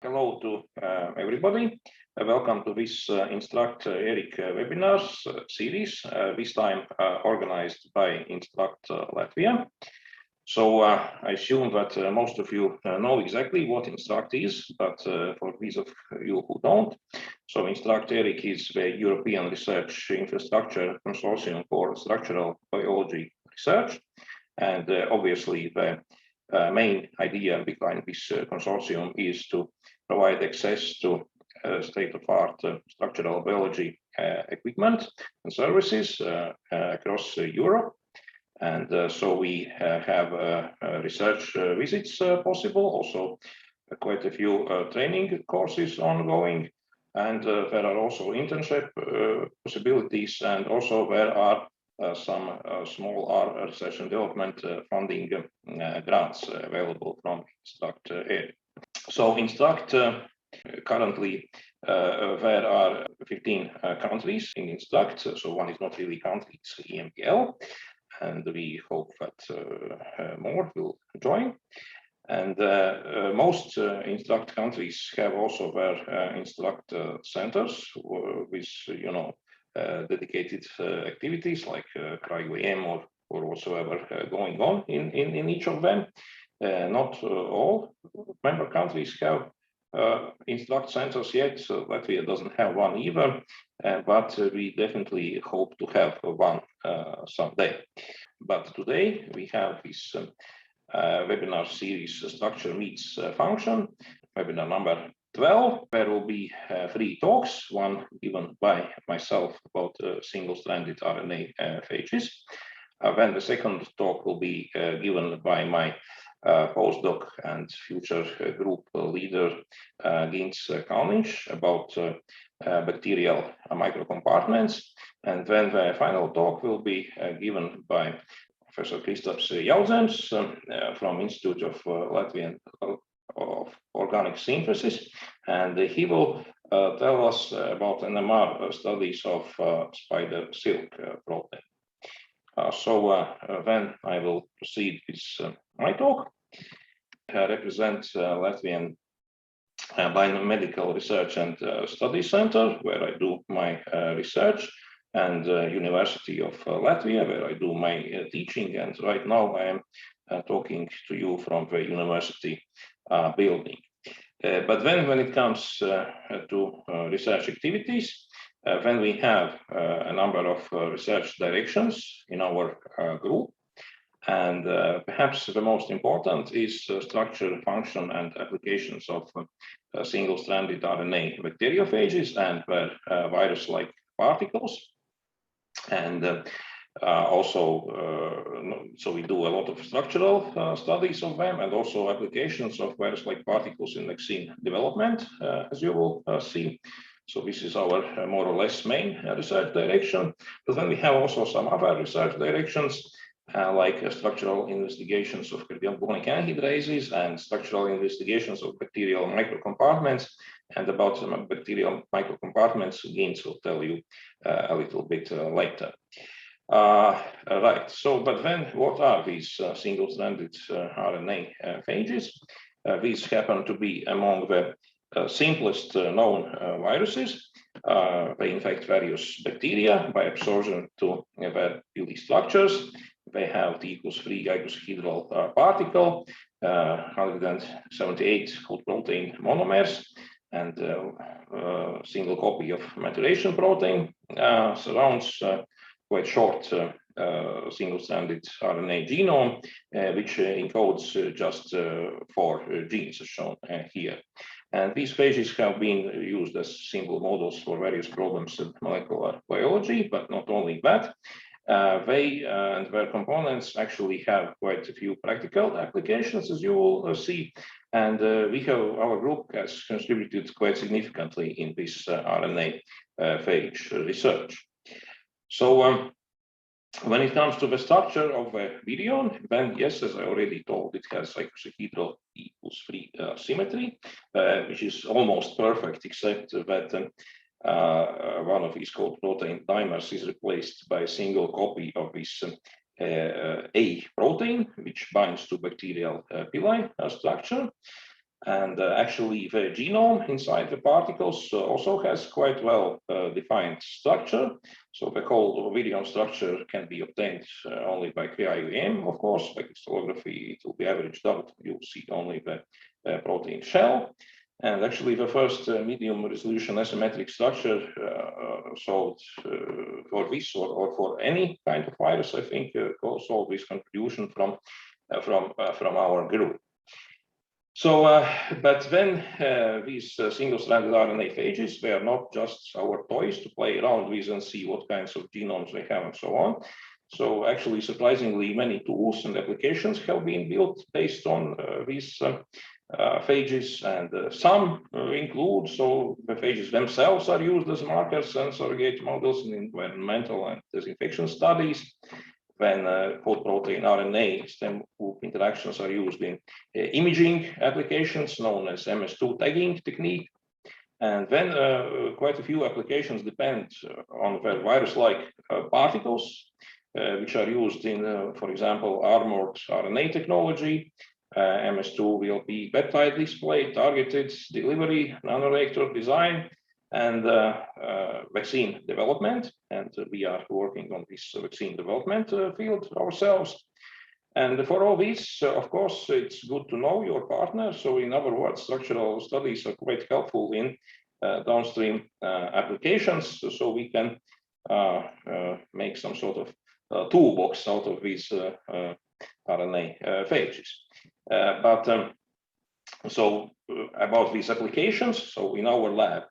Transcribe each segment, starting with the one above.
Hello to everybody. Welcome to this Instruct-ERIC webinars series, this time organized by Instruct Latvia. So I assume that most of you know exactly what Instruct is, but for those of you who don't, so Instruct-ERIC is the European Research Infrastructure Consortium for Structural Biology Research. And obviously the main idea behind this consortium is to provide access to state-of-the-art structural biology equipment and services across Europe. And so we have research visits possible, also quite a few training courses ongoing, and there are also internship possibilities, and also there are some small R research and development funding grants available from Instruct-ERIC. So Instruct currently there are 15 countries in Instruct, so one is not really country, it's EMBL, and we hope that more will join. And most Instruct countries have also their Instruct centers with, dedicated activities like cryo-EM or whatsoever going on in each of them. Not all member countries have Instruct centers yet, so Latvia doesn't have one either, but we definitely hope to have one someday. But today we have this webinar series Structure Meets Function, webinar number 12. There will be 3 talks, one given by myself about single-stranded RNA phages. Then the second talk will be given by my postdoc and future group leader Gints Kalnins about bacterial microcompartments. And then the final talk will be given by Professor Kristaps Jaudzems from Institute of Latvian of Organic Synthesis, and he will tell us about NMR studies of spider silk protein. So then I will proceed with my talk. I represent Latvian Biomedical Research and Study Center, where I do my research, and University of Latvia, where I do my teaching. And right now I am talking to you from the university building. But then when it comes to research activities, then we have a number of research directions in our group. And perhaps the most important is structure, function, and applications of single-stranded RNA bacteriophages and virus-like particles. And so we do a lot of structural studies of them, and also applications of virus-like particles in vaccine development, as you will see. So this is our more or less main research direction. But then we have also some other research directions, like structural investigations of carbonic anhydrases and structural investigations of bacterial microcompartments. And about some bacterial microcompartments, Gints will tell you a little bit later. Right, so but then what are these single-stranded RNA phages? These happen to be among the simplest known viruses. They infect various bacteria by absorption to their pili structures. They have the T=3 icosahedral particle, 178 fold protein monomers, and single copy of maturation protein surrounds quite short single-stranded RNA genome, which encodes just 4 genes, as shown here. And these phages have been used as simple models for various problems in molecular biology, but not only that. They and their components actually have quite a few practical applications, as you will see. And our group has contributed quite significantly in this RNA phage research. So when it comes to the structure of a virion, then yes, as I already told, it has icosahedral T=3 symmetry, which is almost perfect, except that one of these cold protein dimers is replaced by a single copy of this A protein, which binds to bacterial pili structure. And actually, the genome inside the particles also has quite well defined structure. So the whole virion structure can be obtained only by cryo-EM, of course. By crystallography, it will be averaged out. You'll see only the protein shell. And actually, the first medium resolution asymmetric structure solved for this or for any kind of virus, I think, solved this contribution from our group. So, but then these single-stranded RNA phages were not just our toys to play around with and see what kinds of genomes they have and so on. So actually, surprisingly, many tools and applications have been built based on these phages, and some include, so the phages themselves are used as markers and surrogate models in environmental and disinfection studies. When whole protein RNA stem loop interactions are used in imaging applications known as MS2 tagging technique. And then quite a few applications depend on the virus-like particles, which are used in, for example, armored RNA technology. MS2 will be peptide display, targeted delivery, nanoreactor design, and vaccine development. And we are working on this vaccine development field ourselves. And for all this, of course, it's good to know your partner. So in other words, structural studies are quite helpful in downstream applications. So we can make some sort of toolbox out of these RNA phages. So about these applications, so in our lab,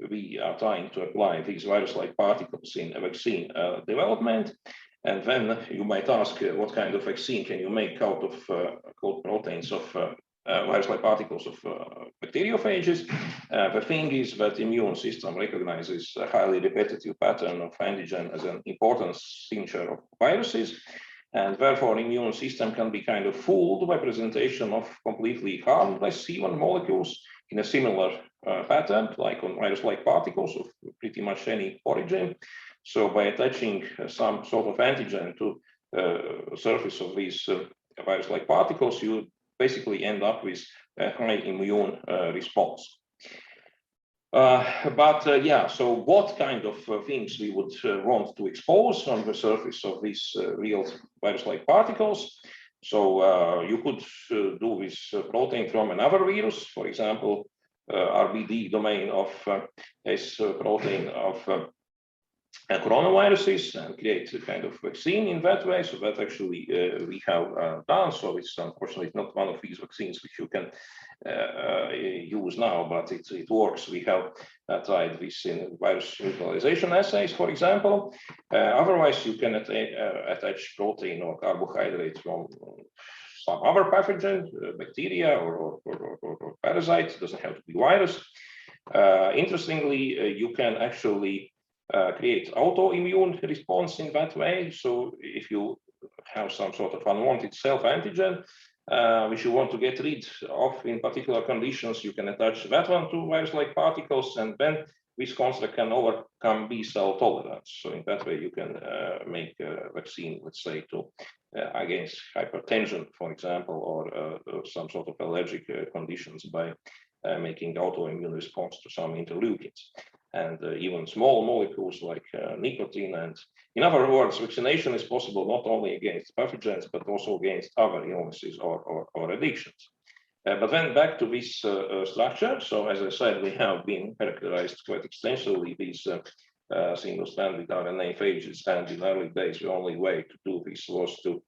we are trying to apply these virus-like particles in vaccine development. And then you might ask, what kind of vaccine can you make out of cold proteins of virus-like particles of bacteriophages? The thing is that the immune system recognizes a highly repetitive pattern of antigen as an important signature of viruses. And therefore, immune system can be kind of fooled by presentation of completely harmless C1 molecules in a similar pattern, like on virus-like particles of pretty much any origin. So by attaching some sort of antigen to the surface of these virus-like particles, you basically end up with a high immune response. Yeah, so what kind of things we would want to expose on the surface of these real virus-like particles? So you could do this protein from another virus, for example, RBD domain of S protein of coronaviruses, and create a kind of vaccine in that way. So that actually we have done. So it's unfortunately not one of these vaccines which you can use now, but it works. We have tried this in virus neutralization assays, for example. Otherwise, you can attach protein or carbohydrate from some other pathogen, bacteria or parasite. It doesn't have to be virus. Interestingly, you can actually create autoimmune response in that way. So if you have some sort of unwanted self-antigen, which you want to get rid of in particular conditions, you can attach that one to virus-like particles, and then this construct can overcome B-cell tolerance. So in that way, you can make a vaccine, let's say, to against hypertension, for example, or some sort of allergic conditions by making autoimmune response to some interleukins. And even small molecules like nicotine. And in other words, vaccination is possible not only against pathogens, but also against other illnesses or addictions. But then back to this structure. So as I said, we have been characterized quite extensively these single-stranded RNA phages. And in early days, the only way to do this was to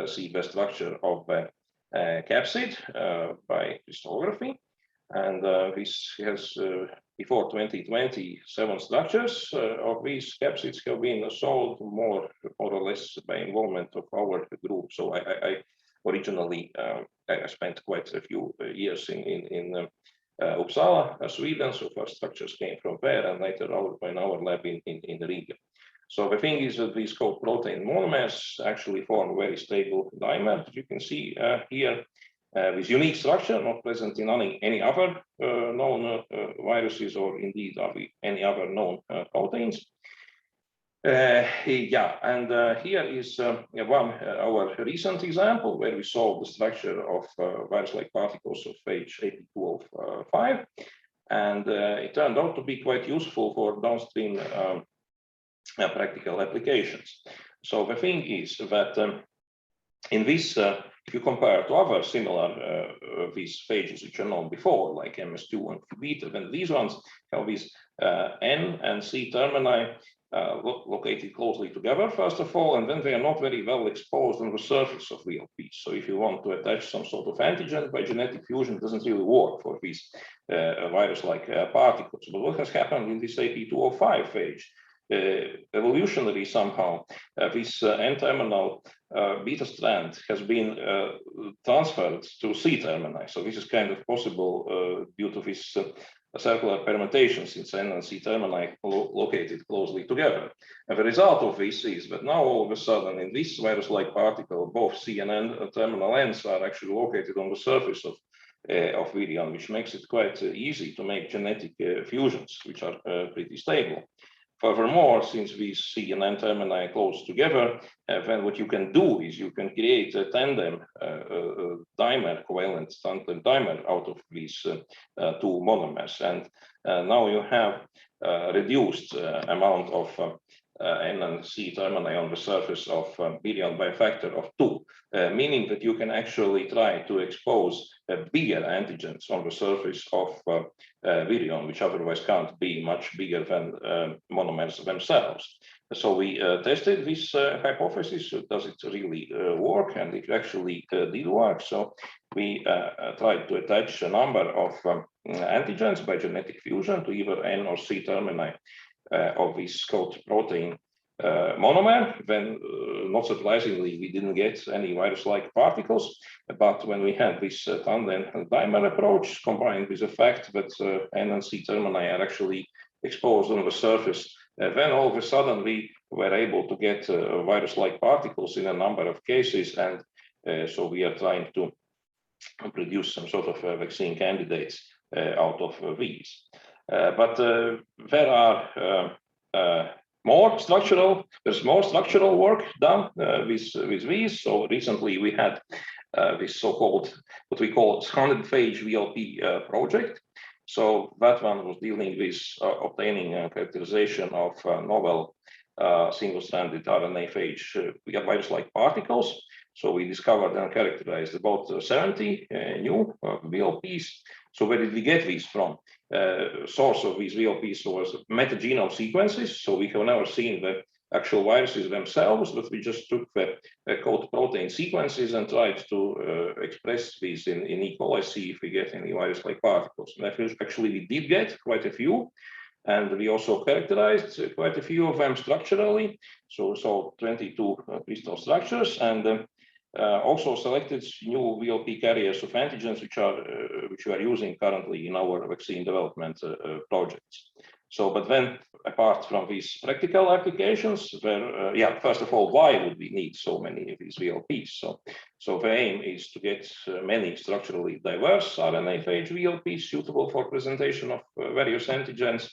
see the structure of the capsid by crystallography. And this has, before 2020, 7 structures of these capsids have been solved more or less by involvement of our group. So I originally, I spent quite a few years in Uppsala, Sweden. So first structures came from there, and later in our lab in Riga. So the thing is that these cold protein monomers actually form very stable dimers. You can see here. With unique structure, not present in any other known viruses or indeed any other known proteins. Yeah, and here is our recent example where we saw the structure of virus-like particles of phage AP205, and it turned out to be quite useful for downstream practical applications. So the thing is that in this, if you compare to other similar these phages which are known before, like MS2 and beta, then these ones have these N and C termini located closely together, first of all, and then they are not very well exposed on the surface of VLPs. So if you want to attach some sort of antigen by genetic fusion, it doesn't really work for these virus-like particles. But what has happened in this AP205 phage? Evolutionary somehow, this N-terminal beta strand has been transferred to C termini. So this is kind of possible due to this circular permutation, since N and C termini located closely together. And the result of this is that now all of a sudden in this virus-like particle, both C and N terminal ends are actually located on the surface of virion, which makes it quite easy to make genetic fusions, which are pretty stable. Furthermore, since these C and N termini are close together, then what you can do is you can create a tandem dimer, covalent tandem dimer out of these two monomers. And now you have reduced amount of N and C termini on the surface of virion by a factor of 2, meaning that you can actually try to expose bigger antigens on the surface of virion, which otherwise can't be much bigger than monomers themselves. So we tested this hypothesis. Does it really work? And it actually did work. So we tried to attach a number of antigens by genetic fusion to either N or C termini of this coat protein monomer. Then, not surprisingly, we didn't get any virus-like particles. But when we had this tandem dimer approach, combined with the fact that N and C termini are actually exposed on the surface, then all of a sudden we were able to get virus-like particles in a number of cases. And so we are trying to produce some sort of vaccine candidates out of these. But there are there's more structural work done with these. So recently we had this so-called, what we call 100-phage VLP project. So that one was dealing with obtaining characterization of novel single-stranded RNA phage virus-like particles. So we discovered and characterized about 70 new VLPs. So where did we get these from? Source of these VLPs was metagenome sequences. So we have never seen the actual viruses themselves, but we just took the code protein sequences and tried to express these in E. coli, see if we get any virus-like particles. And actually we did get quite a few. And we also characterized quite a few of them structurally. So 22 crystal structures, and also selected new VLP carriers of antigens, which we are using currently in our vaccine development projects. So, but then apart from these practical applications, where, first of all, why would we need so many of these VLPs? So the aim is to get many structurally diverse RNA phage VLPs suitable for presentation of various antigens.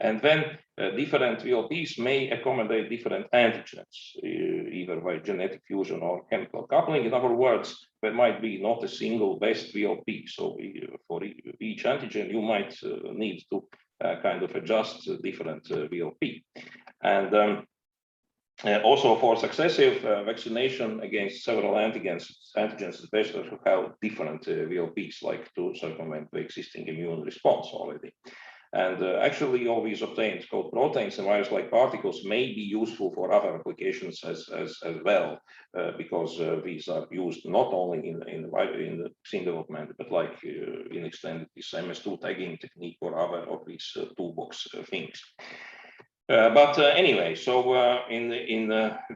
And then different VLPs may accommodate different antigens, either by genetic fusion or chemical coupling. In other words, there might be not a single best VLP. So for each antigen, you might need to kind of adjust different VLP. And also for successive vaccination against several antigens, it's best to have different VLPs, like to circumvent the existing immune response already. And actually, all these obtained code proteins and virus-like particles may be useful for other applications as well, because these are used not only in the vaccine development, but like in extended this MS2 tagging technique or other of these toolbox things. But anyway, so in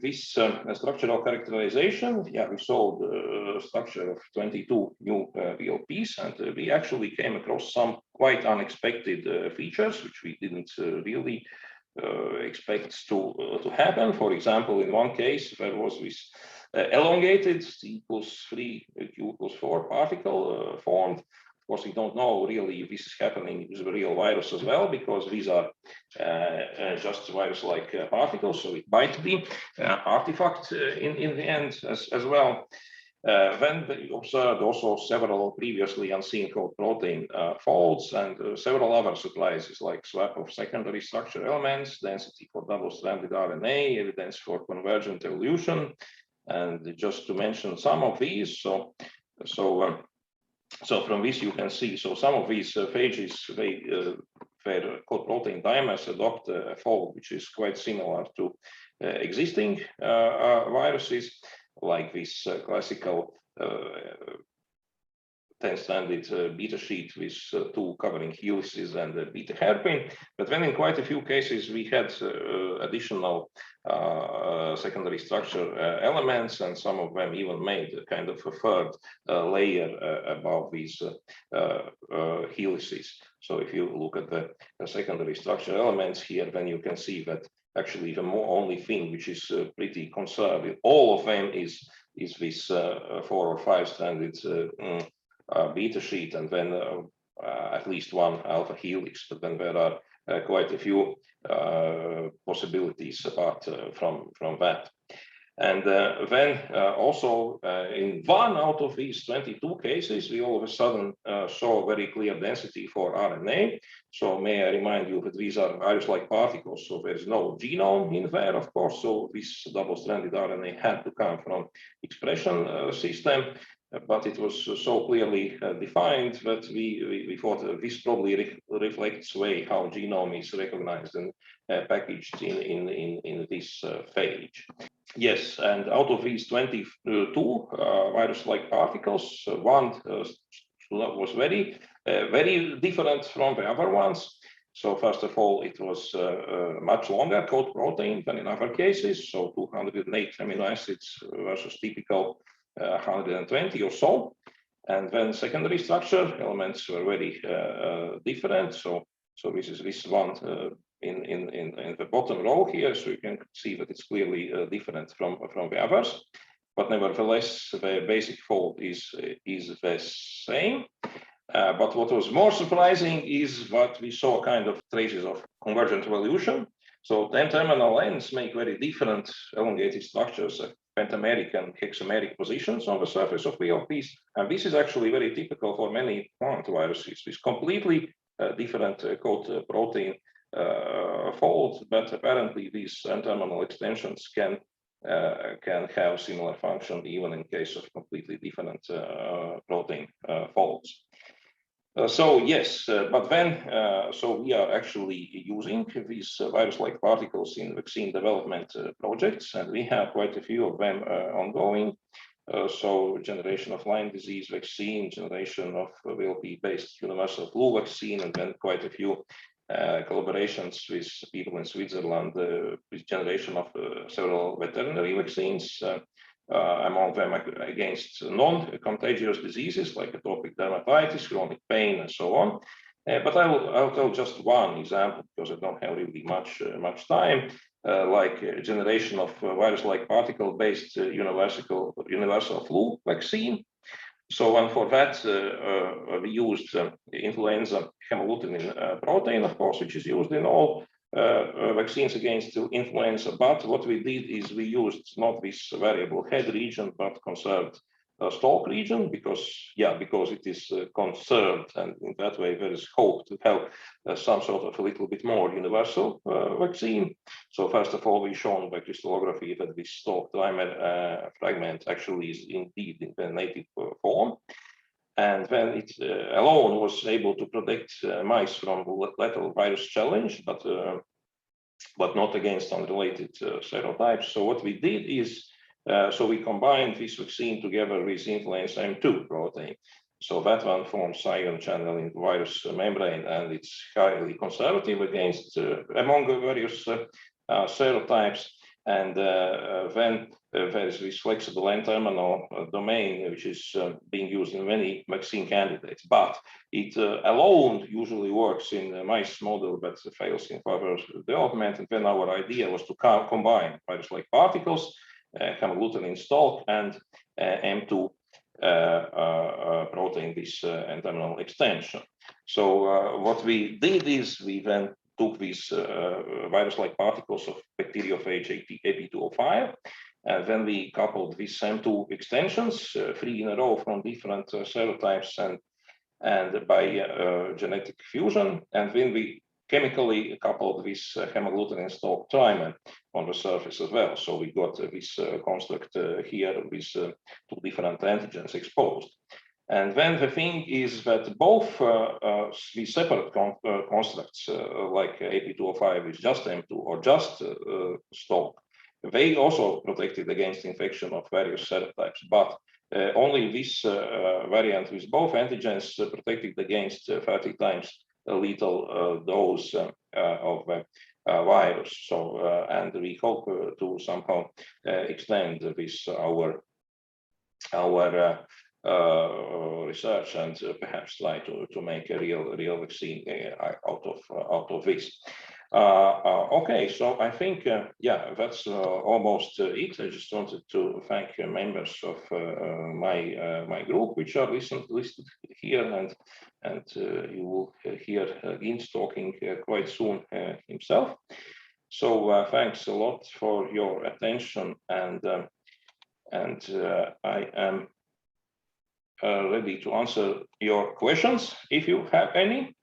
this structural characterization, we saw the structure of 22 new VLPs, and we actually came across some quite unexpected features, which we didn't really expect to happen. For example, in one case, there was this elongated T =3, Q =4 particle formed Of course, we don't know really if this is happening with the real virus as well, because these are just virus-like particles, so it might be artifact in the end as well. Then they observed also several previously unseen cold protein folds and several other surprises like swap of secondary structure elements, density for double-stranded RNA, evidence for convergent evolution, and just to mention some of these. So from this you can see, so some of these phages, where cold protein dimers adopt a fold which is quite similar to existing viruses, like this classical 10-stranded beta sheet with two covering helices and a beta hairpin. But then in quite a few cases, we had additional secondary structure elements, and some of them even made a kind of a third layer above these helices. So if you look at the secondary structure elements here, then you can see that actually the only thing which is pretty conserved, all of them is this 4 or 5 stranded beta sheet, and then at least one alpha helix. But then there are quite a few possibilities apart from that. And then also in 1 out of these 22 cases, we all of a sudden saw very clear density for RNA. So may I remind you that these are virus-like particles, so there's no genome in there, of course. So this double-stranded RNA had to come from expression system, but it was so clearly defined that we thought this probably reflects the way how genome is recognized and packaged in this phage. Yes, and out of these 22 virus-like particles, one was very different from the other ones. So first of all, it was much longer cold protein than in other cases, so 208 amino acids versus typical 120 or so. And then secondary structure elements were very different. So this is this one in the bottom row here, so you can see that it's clearly different from the others. But nevertheless, the basic fold is the same. But what was more surprising is what we saw kind of traces of convergent evolution. So N-terminal ends make very different elongated structures at pentameric and hexameric positions on the surface of VLPs. And this is actually very typical for many plant viruses with completely different cold protein folds, but apparently these N-terminal extensions can have similar function even in case of completely different protein folds. So yes, but then, so we are actually using these virus-like particles in vaccine development projects, and we have quite a few of them ongoing. So generation of Lyme disease vaccine, generation of VLP-based universal flu vaccine, and then quite a few collaborations with people in Switzerland with generation of several veterinary vaccines. Among them against non-contagious diseases like atopic dermatitis, chronic pain, and so on. But I'll tell just one example because I don't have really much time. Like a generation of virus-like particle-based universal flu vaccine. So, and for that we used influenza hemagglutinin protein, of course, which is used in all vaccines against influenza, but what we did is we used not this variable head region, but conserved stalk region, because it is conserved, and in that way there is hope to have some sort of a little bit more universal vaccine. So first of all, we shown by crystallography that this stalk dimer fragment actually is indeed in the native form. And then it alone was able to protect mice from lethal virus challenge, but not against unrelated serotypes. So what we did is, so we combined this vaccine together with influenza M2 protein. So that one forms ion channel in the virus membrane, and it's highly conservative against among the various serotypes. And then there is this flexible N-terminal domain, which is being used in many vaccine candidates, but it alone usually works in a mice model, but fails in further development. And then our idea was to combine virus-like particles, hemagglutinin stalk, and M2 protein, this N-terminal extension. So what we did is we then took these virus-like particles of bacteriophage AP205, and then we coupled these same two extensions, 3 in a row from different serotypes and by genetic fusion, and then we chemically coupled this hemagglutinin stalk trimer on the surface as well. So we got this construct here with 2 different antigens exposed. And then the thing is that both these separate constructs, like AP205 is just M2 or just stalk, they also protected against infection of various serotypes, but only this variant with both antigens protected against 30 times a lethal dose of virus. So, and we hope to somehow extend this our research and perhaps try to make a real vaccine out of this. Okay, so I think yeah, that's almost it. I just wanted to thank members of my group, which are listed here, and you will hear Gints talking quite soon himself. So thanks a lot for your attention, and I am ready to answer your questions if you have any.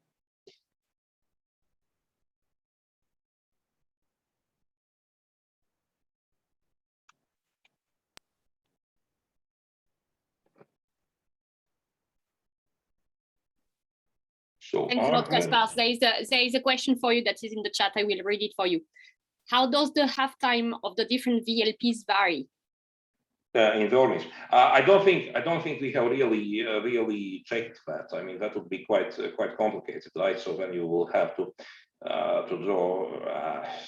So thanks a lot, Kaspars. There is a question for you that is in the chat. I will read it for you. How does the half-time of the different VLPs vary? In the organism, I don't think we have really checked that. I mean, that would be quite complicated, right? So then you will have to draw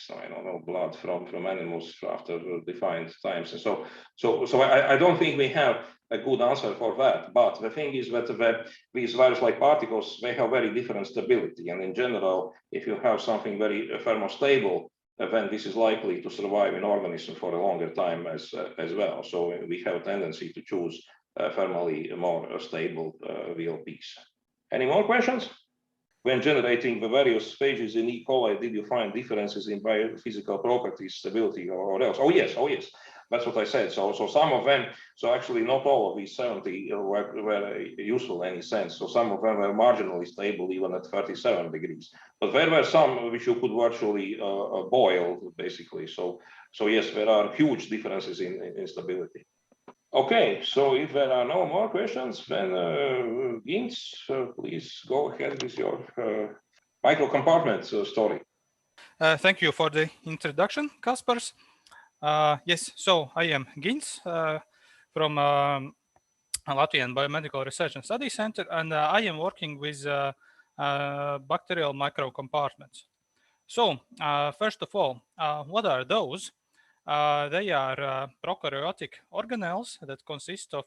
I don't know, blood from animals after defined times, and so I don't think we have a good answer for that. But the thing is that these virus-like particles, they have very different stability, and in general, if you have something very thermostable, then this is likely to survive in organism for a longer time as well. So we have a tendency to choose thermally more stable VLPs. Any more questions? When generating the various phages in E. coli, did you find differences in biophysical properties, stability, or else? Oh yes, that's what I said. So some of them, so actually not all of these 70 were useful in any sense. So some of them were marginally stable even at 37 degrees. But there were some which you could virtually boil, basically. So yes, there are huge differences in stability. Okay, so if there are no more questions, then Gints, please go ahead with your microcompartments story. Thank you for the introduction, Kaspars. Yes, so I am Gints from Latvian Biomedical Research and Study Center, and I am working with bacterial microcompartments. So first of all, what are those? They are prokaryotic organelles that consist of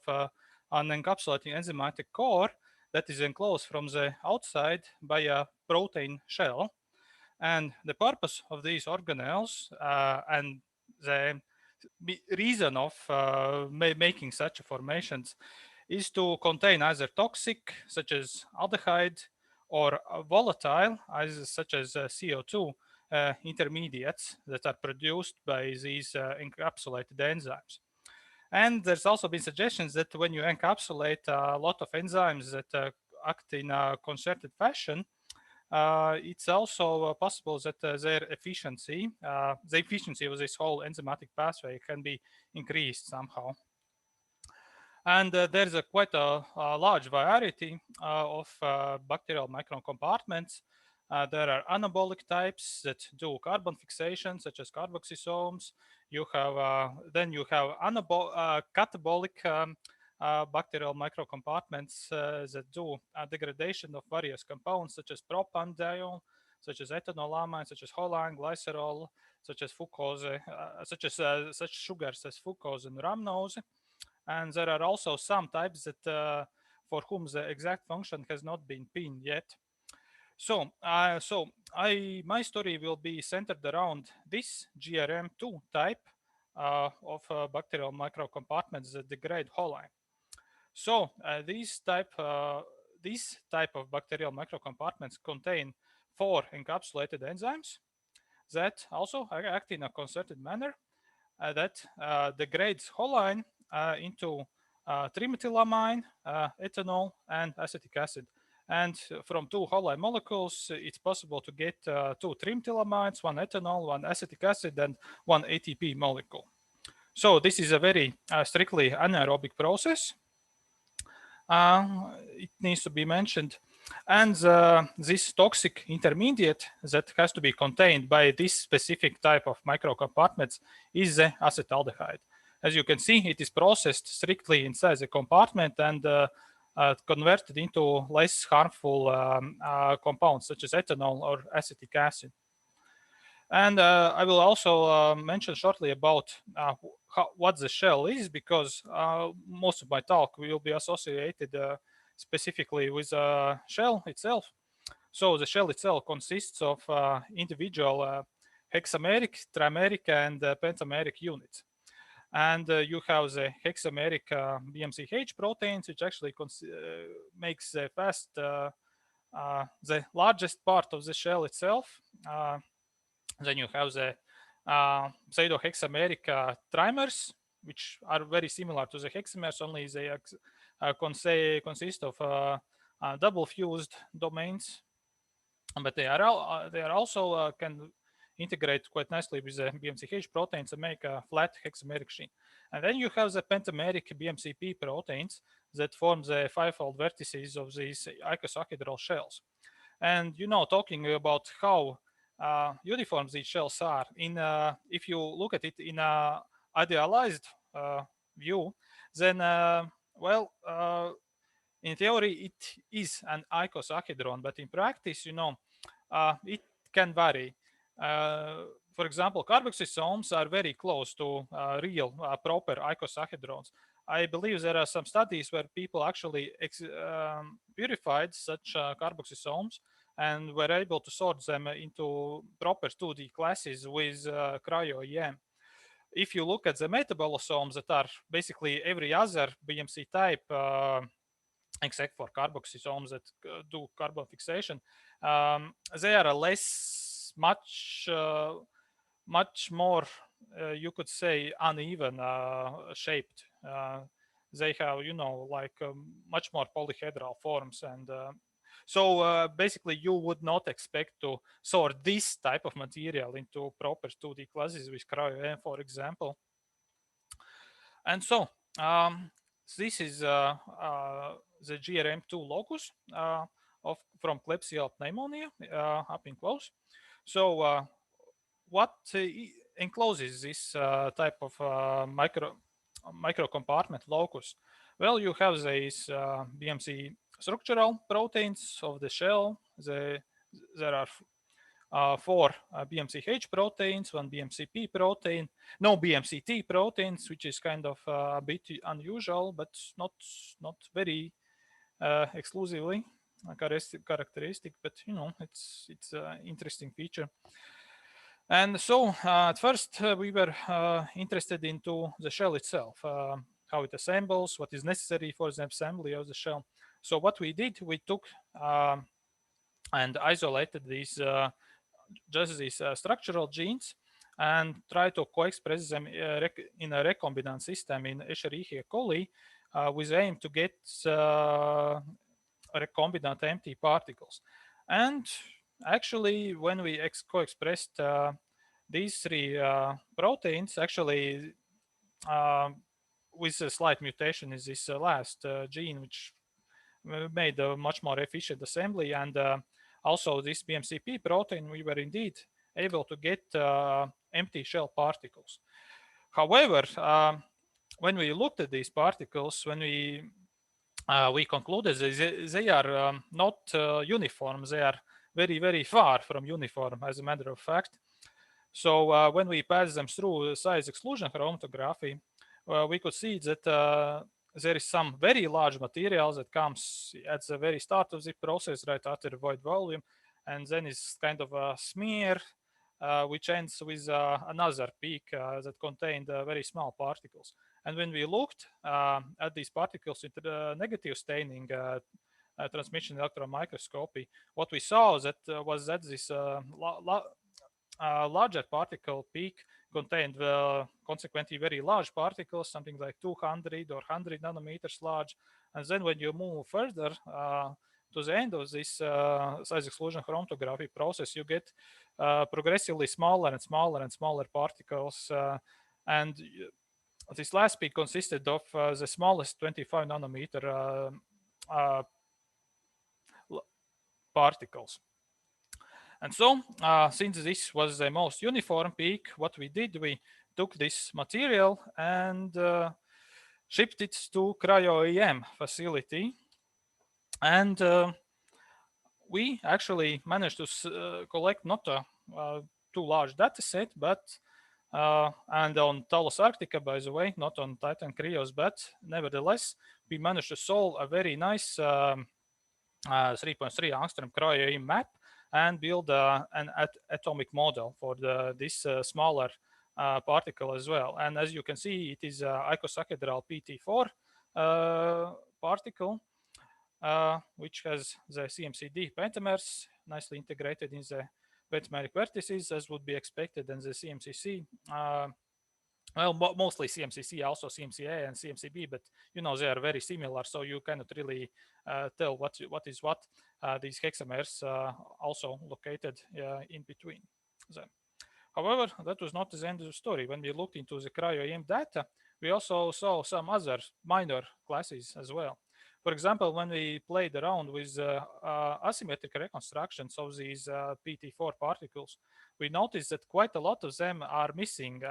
an encapsulating enzymatic core that is enclosed from the outside by a protein shell. And the purpose of these organelles and the reason of making such formations is to contain either toxic, such as aldehyde, or volatile, such as CO2, intermediates that are produced by these encapsulated enzymes. And there's also been suggestions that when you encapsulate a lot of enzymes that act in a concerted fashion, it's also possible that their efficiency, the efficiency of this whole enzymatic pathway can be increased somehow. And there's quite a large variety of bacterial microcompartments. There are anabolic types that do carbon fixation, such as carboxysomes. You have then you have catabolic bacterial microcompartments that do degradation of various compounds, such as propanediol, such as ethanolamine, such as choline, glycerol, such as fructose, such sugars as fructose and rhamnose. And there are also some types that for whom the exact function has not been pinned yet. So, my story will be centered around this GRM2 type of bacterial microcompartments that degrade choline. So these type of bacterial microcompartments contain 4 encapsulated enzymes that also act in a concerted manner that degrades choline into trimethylamine, ethanol, and acetic acid. And from 2 choline molecules, it's possible to get 2 trimethylamines, 1 ethanol, 1 acetic acid, and 1 ATP molecule. So this is a very strictly anaerobic process. It needs to be mentioned. And this toxic intermediate that has to be contained by this specific type of microcompartments is the acetaldehyde. As you can see, it is processed strictly inside the compartment and converted into less harmful compounds such as ethanol or acetic acid. And I will also mention shortly about what the shell is, because most of my talk will be associated specifically with the shell itself. So the shell itself consists of individual hexameric, trimeric, and pentameric units. And you have the hexameric BMCH proteins, which actually makes the the largest part of the shell itself. Then you have the pseudohexameric trimers, which are very similar to the hexamers, only they consist of double fused domains, but they are also can integrate quite nicely with the BMCH proteins and make a flat hexameric chain. And then you have the pentameric BMCP proteins that form the 5-fold vertices of these icosahedral shells. And talking about how uniform these shells are, if you look at it in a idealized view, then in theory it is an icosahedron, but in practice, it can vary. For example, carboxysomes are very close to real proper icosahedrons. I believe there are some studies where people actually purified such carboxysomes and were able to sort them into proper 2D classes with cryo-EM. If you look at the metabolosomes that are basically every other BMC type, except for carboxysomes that do carbon fixation, they are much more, you could say, uneven shaped. They have, much more polyhedral forms. And so basically, you would not expect to sort this type of material into proper 2D classes with cryo-EM, for example. And so this is the GRM2 locus from Klebsiella pneumonia up in close. So what encloses this type of microcompartment locus? Well, you have these BMC structural proteins of the shell. There are 4 BMCH proteins, 1 BMCP protein, no BMCT proteins, which is kind of a bit unusual, but not very exclusively characteristic. But it's an interesting feature. And so at first we were interested into the shell itself, how it assembles, what is necessary for the assembly of the shell. So what we did, we took and isolated these structural genes and tried to co-express them in a recombinant system in Escherichia coli with the aim to get recombinant empty particles. And actually, when we co-expressed these 3 proteins, actually with a slight mutation is this last gene, which made a much more efficient assembly. And also this BMCP protein, we were indeed able to get empty shell particles. However, when we looked at these particles, when we concluded that they are not uniform. They are very, very far from uniform, as a matter of fact. So when we pass them through size exclusion chromatography, we could see that there is some very large material that comes at the very start of the process, right after the void volume, and then it's kind of a smear, which ends with another peak that contained very small particles. And when we looked at these particles into the negative staining transmission electron microscopy, what we saw was that this larger particle peak contained consequently very large particles, something like 200 or 100 nanometers large. And then when you move further to the end of this size exclusion chromatography process, you get progressively smaller and smaller and smaller particles. And this last peak consisted of the smallest 25 nanometer particles. And so, since this was the most uniform peak, what we did, we took this material and shipped it to cryo-EM facility. And we actually managed to collect not a too large data set, but and on Talos Arctica, by the way, not on Titan Krios, but nevertheless, we managed to solve a very nice 3.3 angstrom cryo-EM map and build an atomic model for this smaller particle as well. And as you can see, it is icosahedral PT4 particle, which has the CMCD pentamers nicely integrated in the pentameric vertices, as would be expected, and the CMCC. Well, mostly CMCC, also CMCA and CMCB, but they are very similar, so you cannot really tell what is what. These hexamers also located in between them. However, that was not the end of the story. When we looked into the cryo-EM data, we also saw some other minor classes as well. For example, when we played around with asymmetric reconstructions of these PT4 particles, we noticed that quite a lot of them are missing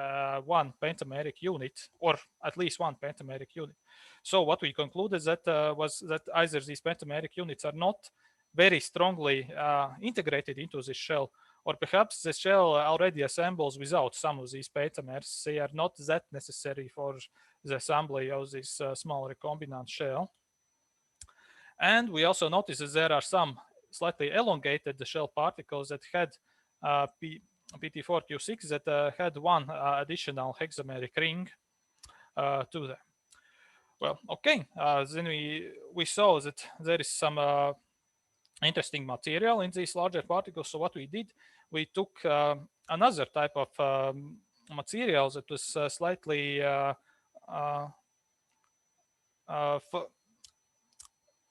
one pentameric unit, or at least one pentameric unit. So what we concluded was that either these pentameric units are not very strongly integrated into the shell, or perhaps the shell already assembles without some of these pentamers. They are not that necessary for the assembly of this small recombinant shell. And we also noticed that there are some slightly elongated shell particles that had PT4Q6 that had one additional hexameric ring to them. Well, okay, then we saw that there is some interesting material in these larger particles. So what we did, we took another type of material that was slightly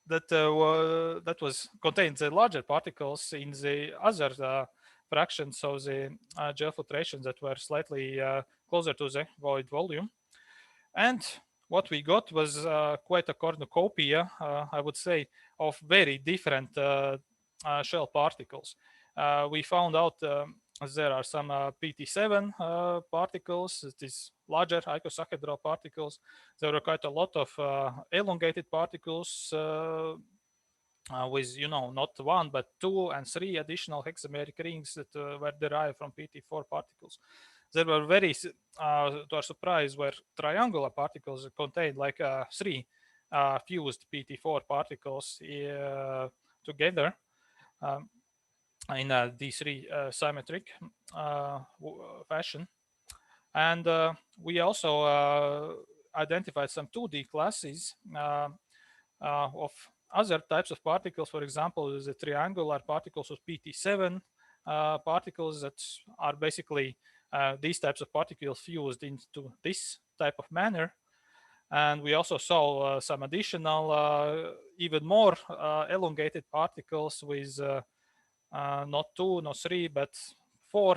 that was contained the larger particles in the other fractions of the gel filtration that were slightly closer to the void volume. And what we got was quite a cornucopia, I would say, of very different shell particles. We found out there are some PT7 particles, these larger icosahedral particles. There were quite a lot of elongated particles with, not one, but 2 and 3 additional hexameric rings that were derived from PT4 particles. There were very, to our surprise, were triangular particles that contained like 3 fused PT4 particles together in a D3 symmetric fashion. And we also identified some 2D classes of other types of particles. For example, the triangular particles of PT7 particles that are basically these types of particles fused into this type of manner. And we also saw some additional, even more elongated particles with not 2, not 3, but 4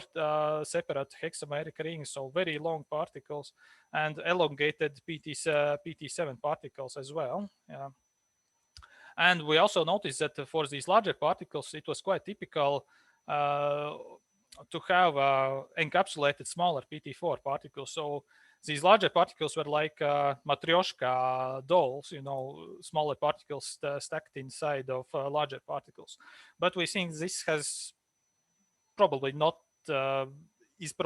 separate hexameric rings, so very long particles, and elongated PT7 particles as well. And we also noticed that for these larger particles, it was quite typical to have encapsulated smaller PT4 particles. So these larger particles were like matryoshka dolls, smaller particles stacked inside of larger particles. But we think this has probably not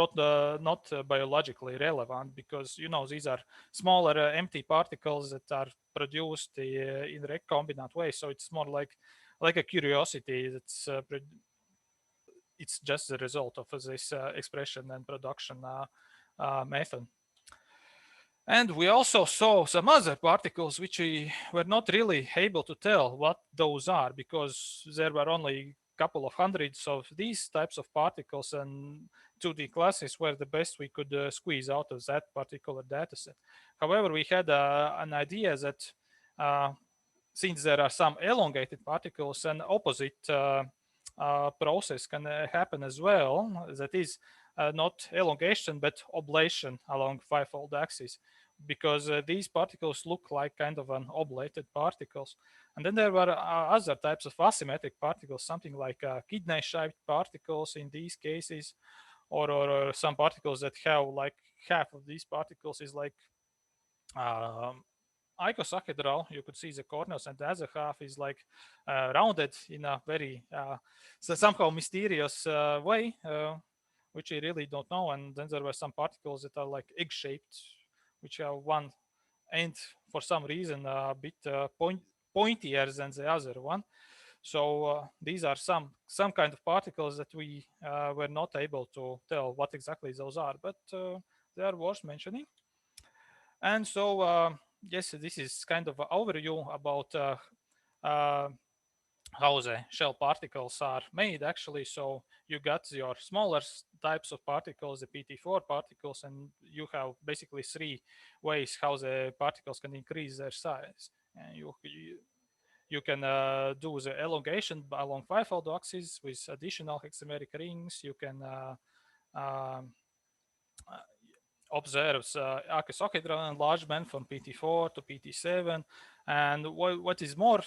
not biologically relevant, because these are smaller empty particles that are produced in recombinant way. So it's more like a curiosity that's it's just the result of this expression and production method. And we also saw some other particles which we were not really able to tell what those are, because there were only a couple of hundreds of these types of particles, and 2D classes were the best we could squeeze out of that particular dataset. However, we had an idea that since there are some elongated particles, an opposite process can happen as well. That is not elongation, but oblation along fivefold axis, because these particles look like kind of an oblated particles. And then there were other types of asymmetric particles, something like kidney-shaped particles in these cases, or some particles that have like half of these particles is like icosahedral. You could see the corners, and the other half is like rounded in a very so somehow mysterious way, which we really don't know. And then there were some particles that are like egg-shaped, which have one end for some reason a bit pointier than the other one. So these are some kind of particles that we were not able to tell what exactly those are, but they are worth mentioning. And so yes, this is kind of an overview about how the shell particles are made actually. So you got your smaller types of particles, the PT4 particles, and you have basically three ways how the particles can increase their size. And you can do the elongation along fivefold axis with additional hexameric rings. You can observes icosahedral enlargement from PT4 to PT7. And what is more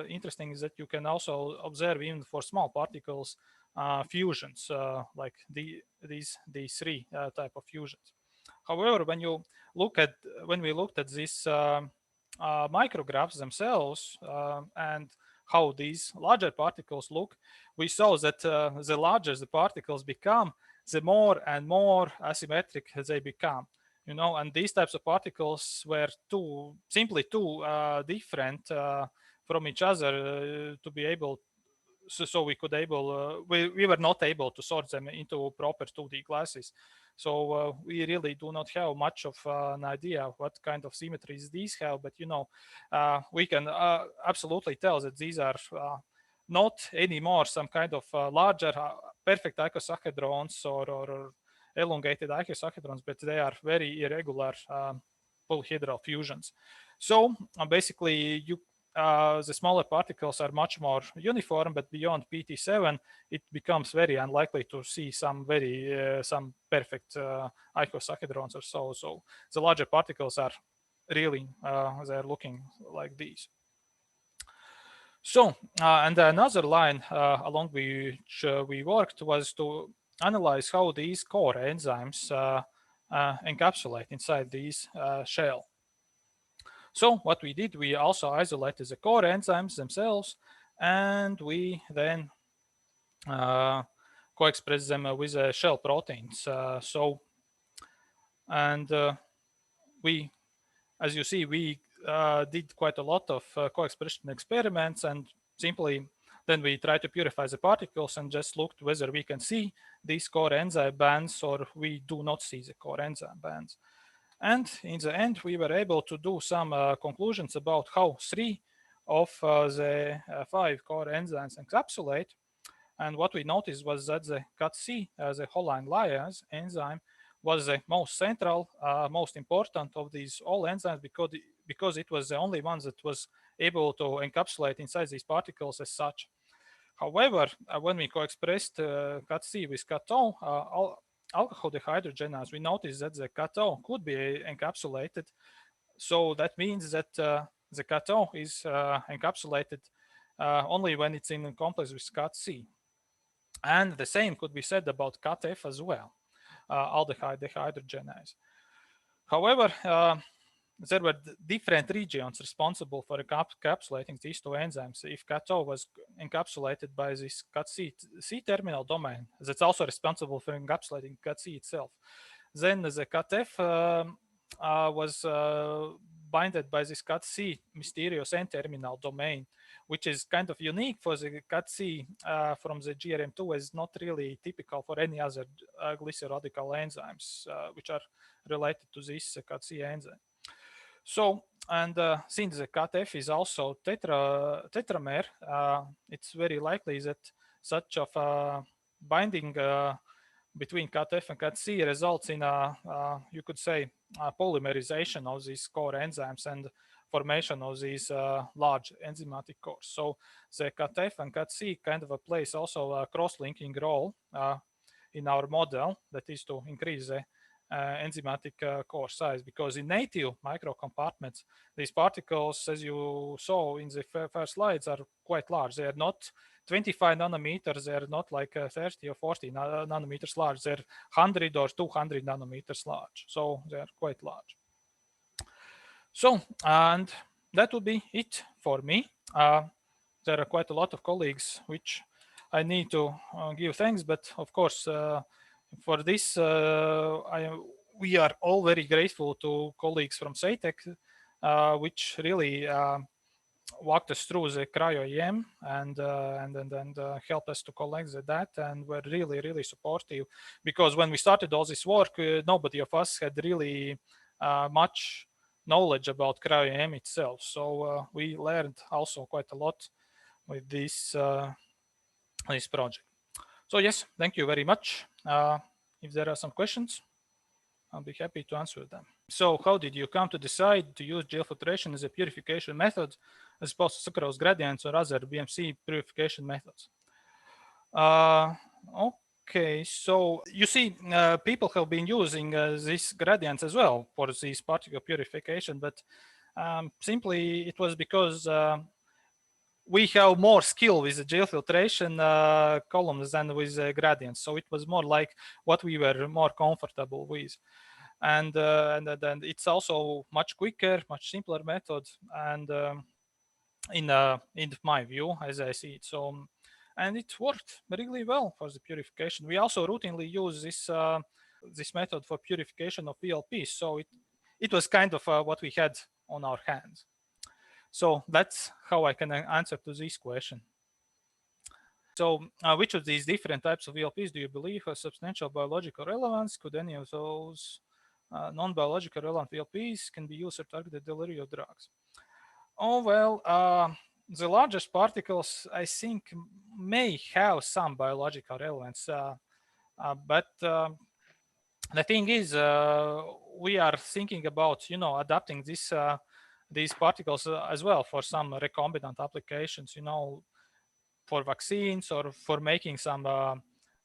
interesting is that you can also observe even for small particles fusions, like these three type of fusions. However, when we looked at these micrographs themselves and how these larger particles look, we saw that the larger the particles become, the more and more asymmetric they become, and these types of particles were simply too different from each other to be able. So we could we were not able to sort them into proper 2D classes. So we really do not have much of an idea what kind of symmetries these have, but we can absolutely tell that these are not anymore some kind of larger perfect icosahedrons or elongated icosahedrons, but they are very irregular polyhedral fusions. So basically the smaller particles are much more uniform, but beyond PT7, it becomes very unlikely to see some perfect icosahedrons or so. So the larger particles are really they're looking like these. So and another line along which we worked was to analyze how these core enzymes encapsulate inside these shell. So what we did, we also isolated the core enzymes themselves, and we then co-expressed them with shell proteins. We, as you see, we did quite a lot of co-expression experiments, and simply then we tried to purify the particles and just looked whether we can see these core enzyme bands or we do not see the core enzyme bands. And in the end, we were able to do some conclusions about how 3 of the 5 core enzymes encapsulate. And what we noticed was that the CAT-C, the choline lyase enzyme, was the most central, most important of these all enzymes because it was the only one that was able to encapsulate inside these particles as such. However, when we co-expressed CAT-C with CAT-O, alcohol dehydrogenase, we noticed that the CAT-O could be encapsulated. So that means that the CAT-O is encapsulated only when it's in complex with CAT-C. And the same could be said about CAT-F as well, aldehyde dehydrogenase. However, there were different regions responsible for encapsulating these two enzymes. If CAT-O was encapsulated by this CAT-C terminal domain, that's also responsible for encapsulating CAT-C itself. Then the CAT-F was binded by this CAT-C mysterious N-terminal domain, which is kind of unique for the CAT-C from the GRM2, is not really typical for any other glycerodical enzymes which are related to this CAT-C enzyme. So, and since the CAT-F is also tetramer, it's very likely that such of a binding between CAT-F and CAT-C results in you could say, polymerization of these core enzymes and formation of these large enzymatic cores. So the CAT-F and CAT-C kind of plays also a cross-linking role in our model, that is to increase the enzymatic core size, because in native microcompartments, these particles, as you saw in the first slides, are quite large. They are not 25 nanometers, they are not like 30 or 40 nanometers large, they're 100 or 200 nanometers large, so they are quite large. So, and that would be it for me. There are quite a lot of colleagues which I need to give thanks, but of course, for this, we are all very grateful to colleagues from SATEC, which really walked us through the cryo-EM and helped us to collect the data, and were really, really supportive, because when we started all this work, nobody of us had really much knowledge about cryo-EM itself. So we learned also quite a lot with this this project. So yes, thank you very much. If there are some questions, I'll be happy to answer them. So how did you come to decide to use gel filtration as a purification method as opposed to sucrose gradients or other BMC purification methods? Okay, so you see, people have been using these gradients as well for this particle purification, but simply it was because we have more skill with the gel filtration columns than with gradients. So it was more like what we were more comfortable with. And then it's also much quicker, much simpler method, and in my view, as I see it. So, and it worked really well for the purification. We also routinely use this this method for purification of VLPs. So it was kind of what we had on our hands. So that's how I can answer to this question. So which of these different types of VLPs do you believe have substantial biological relevance? Could any of those non-biological relevant VLPs can be used for targeted delivery of drugs? Oh, well, the largest particles, I think, may have some biological relevance, but the thing is, we are thinking about, adapting these particles as well for some recombinant applications, for vaccines or for making some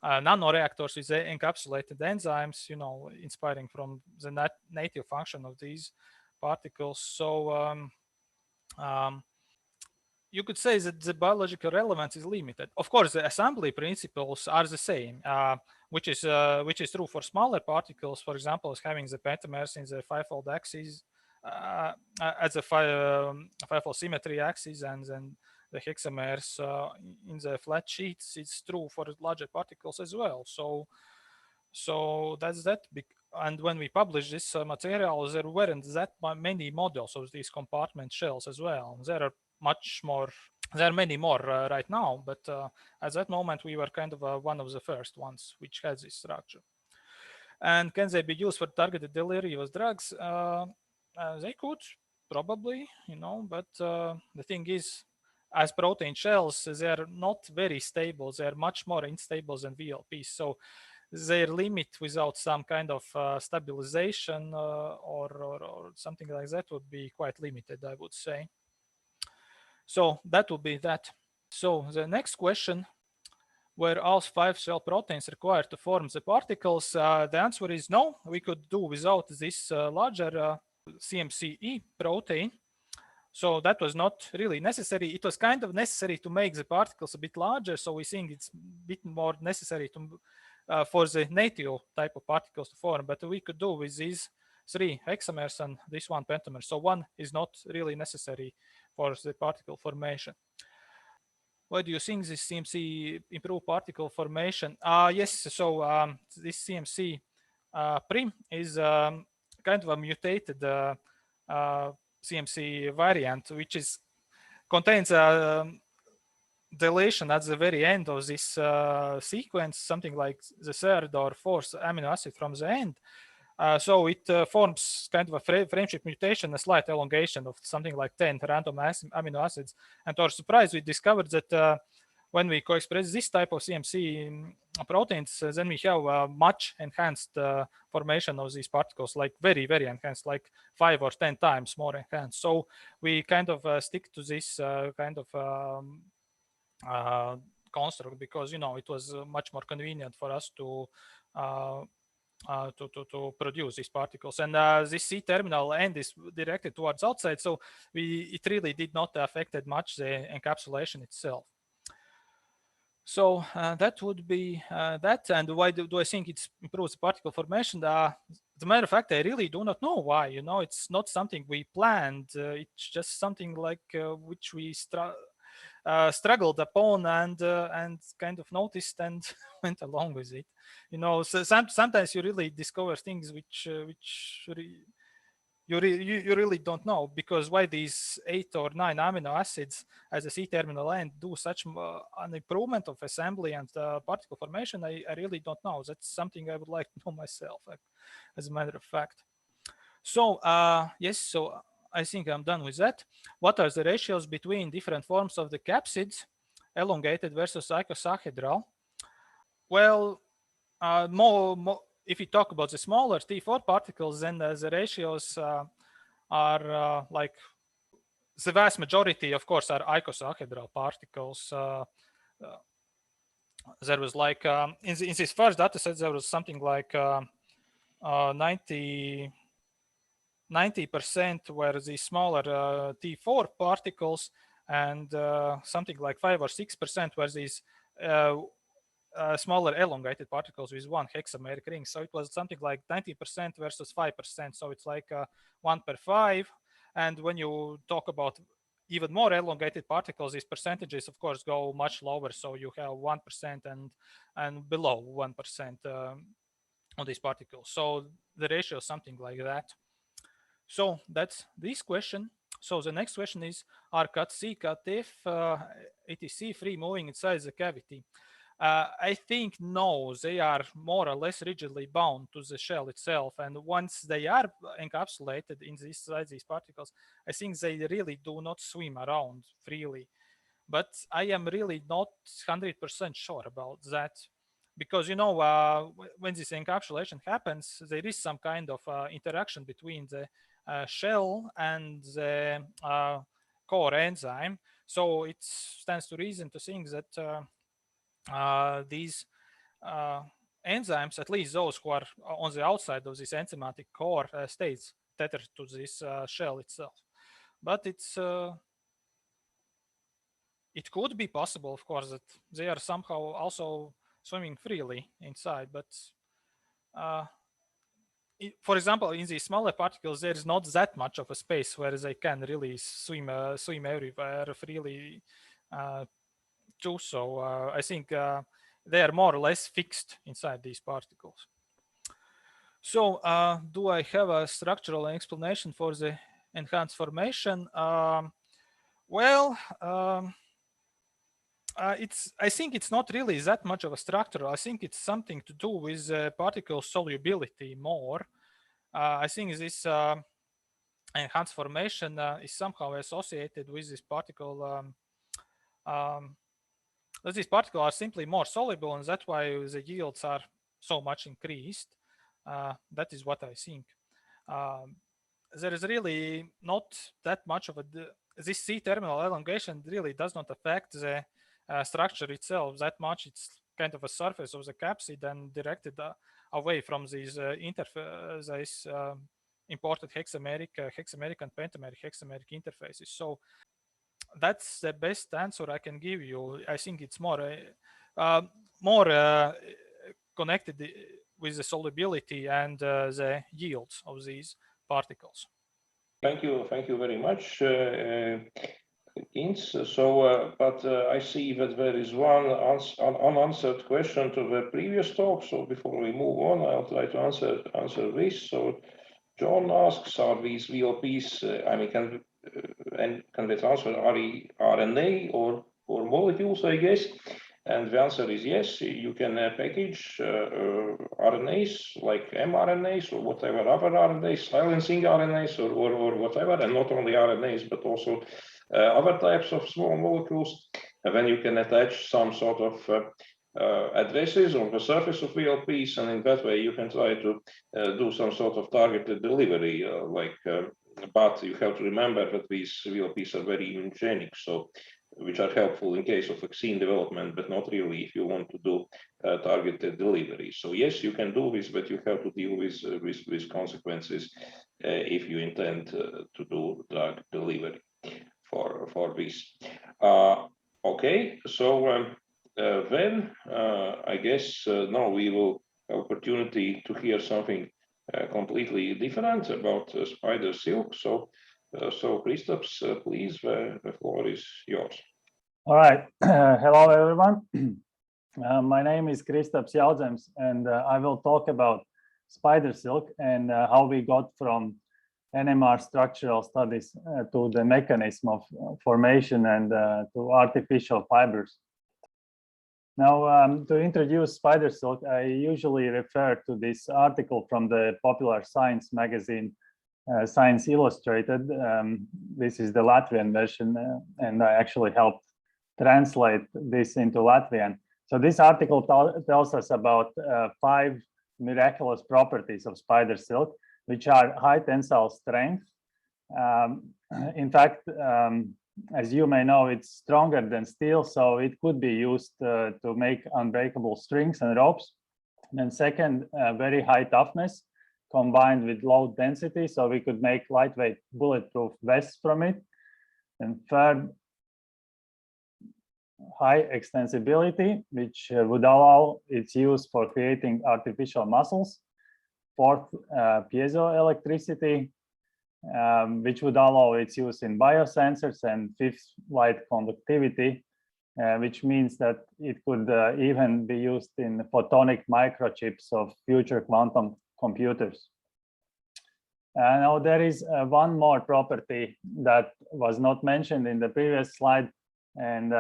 nanoreactors with encapsulated enzymes, inspiring from the native function of these particles. So you could say that the biological relevance is limited. Of course, the assembly principles are the same, which is true for smaller particles. For example, as having the pentamers in the fivefold axis, as a fivefold symmetry axis, and then the hexamers in the flat sheets. It's true for larger particles as well. So that's that. And when we published this material, there weren't that many models of these compartment shells as well. There are many more right now, but at that moment we were kind of one of the first ones which has this structure. And can they be used for targeted delivery of drugs? They could probably, but the thing is, as protein shells, they are not very stable. They are much more unstable than VLPs. So their limit without some kind of stabilization or something like that would be quite limited, I would say. So that would be that. So the next question, were all 5 shell proteins required to form the particles? The answer is no. We could do without this larger CMCE protein. So that was not really necessary. It was kind of necessary to make the particles a bit larger. So we think it's a bit more necessary to for the native type of particles to form. But we could do with these 3 hexamers and this 1 pentamer. So 1 is not really necessary for the particle formation. Why do you think this CMC improve particle formation? Yes, so this CMC prim is kind of a mutated CMC variant, which is contains a deletion at the very end of this sequence, something like the third or fourth amino acid from the end. So it forms kind of a frameshift mutation, a slight elongation of something like 10 random amino acids. And to our surprise, we discovered that when we co-express this type of CMC proteins, then we have much enhanced formation of these particles, like very, very enhanced, like 5 or 10 times more enhanced. So we kind of stick to this kind of construct because, it was much more convenient for us to produce these particles. And this C-terminal end is directed towards outside, so it really did not affect much the encapsulation itself. So that would be that. And why do I think it improves particle formation? As a matter of fact, I really do not know why. It's not something we planned. It's just something like which we struggled upon and kind of noticed and went along with it. So sometimes you really discover things which you really don't know, because why these 8 or 9 amino acids as a C-terminal end do such an improvement of assembly and particle formation, I really don't know. That's something I would like to know myself, as a matter of fact. So yes, so I think I'm done with that. What are the ratios between different forms of the capsids, elongated versus icosahedral? Well, if you talk about the smaller T4 particles, then the ratios are like the vast majority, of course, are icosahedral particles. There was like in this first data set, there was something like 90% were the smaller T4 particles, and something like 5 or 6% were these smaller elongated particles with 1 hexameric ring. So it was something like 90% versus 5%. So it's like 1 per 5. And when you talk about even more elongated particles, these percentages, of course, go much lower. So you have 1% and below 1% on these particles. So the ratio is something like that. So that's this question. So the next question is, are cut C, cut F, etc. free moving inside the cavity? I think no, they are more or less rigidly bound to the shell itself. And once they are encapsulated inside these particles, I think they really do not swim around freely. But I am really not 100% sure about that. Because, when this encapsulation happens, there is some kind of interaction between the shell and the core enzyme. So it stands to reason to think that these enzymes, at least those who are on the outside of this enzymatic core, stays tethered to this shell itself. But it could be possible, of course, that they are somehow also swimming freely inside. But for example, in these smaller particles, there is not that much of a space where they can really swim everywhere freely too. So I think they are more or less fixed inside these particles. So do I have a structural explanation for the enhanced formation? I think it's not really that much of a structure. I think it's something to do with particle solubility more. I think this enhanced formation is somehow associated with this particle. These particles are simply more soluble, and that's why the yields are so much increased. That is what I think. There is really not that much of this C-terminal elongation really does not affect the structure itself that much. It's kind of a surface of the capsid and directed away from these imported hexameric and pentameric hexameric interfaces. So that's the best answer I can give you. I think it's more connected with the solubility and the yields of these particles. Thank you very much, Gints. So, but I see that there is one unanswered question to the previous talk. So before we move on, I'll try to answer this. So John asks, are these VLPs, and can we transfer RNA or molecules, I guess? And the answer is yes, you can package RNAs like mRNAs or whatever other RNAs, silencing RNAs or whatever, and not only RNAs, but also other types of small molecules. And then you can attach some sort of addresses on the surface of VLPs, and in that way you can try to do some sort of targeted delivery, but you have to remember that these VLPs are very immunogenic, so which are helpful in case of vaccine development, but not really if you want to do targeted delivery. So yes, you can do this, but you have to deal with consequences if you intend to do drug delivery for this. Okay, so then I guess now we will have opportunity to hear something completely different about spider silk. So Kristaps, please, the floor is yours. All right. Hello, everyone. My name is Kristaps Jaudzems, and I will talk about spider silk and how we got from NMR structural studies to the mechanism of formation and to artificial fibers. Now, to introduce spider silk, I usually refer to this article from the popular science magazine, Science Illustrated. This is the Latvian version, and I actually helped translate this into Latvian. So this article tells us about 5 miraculous properties of spider silk, which are high tensile strength. In fact, as you may know, it's stronger than steel, so it could be used to make unbreakable strings and ropes. And second, very high toughness combined with low density, so we could make lightweight bulletproof vests from it. And third, high extensibility, which would allow its use for creating artificial muscles. Fourth, piezoelectricity, which would allow its use in biosensors. And fifth, light conductivity, which means that it could even be used in photonic microchips of future quantum computers. Now there is one more property that was not mentioned in the previous slide, and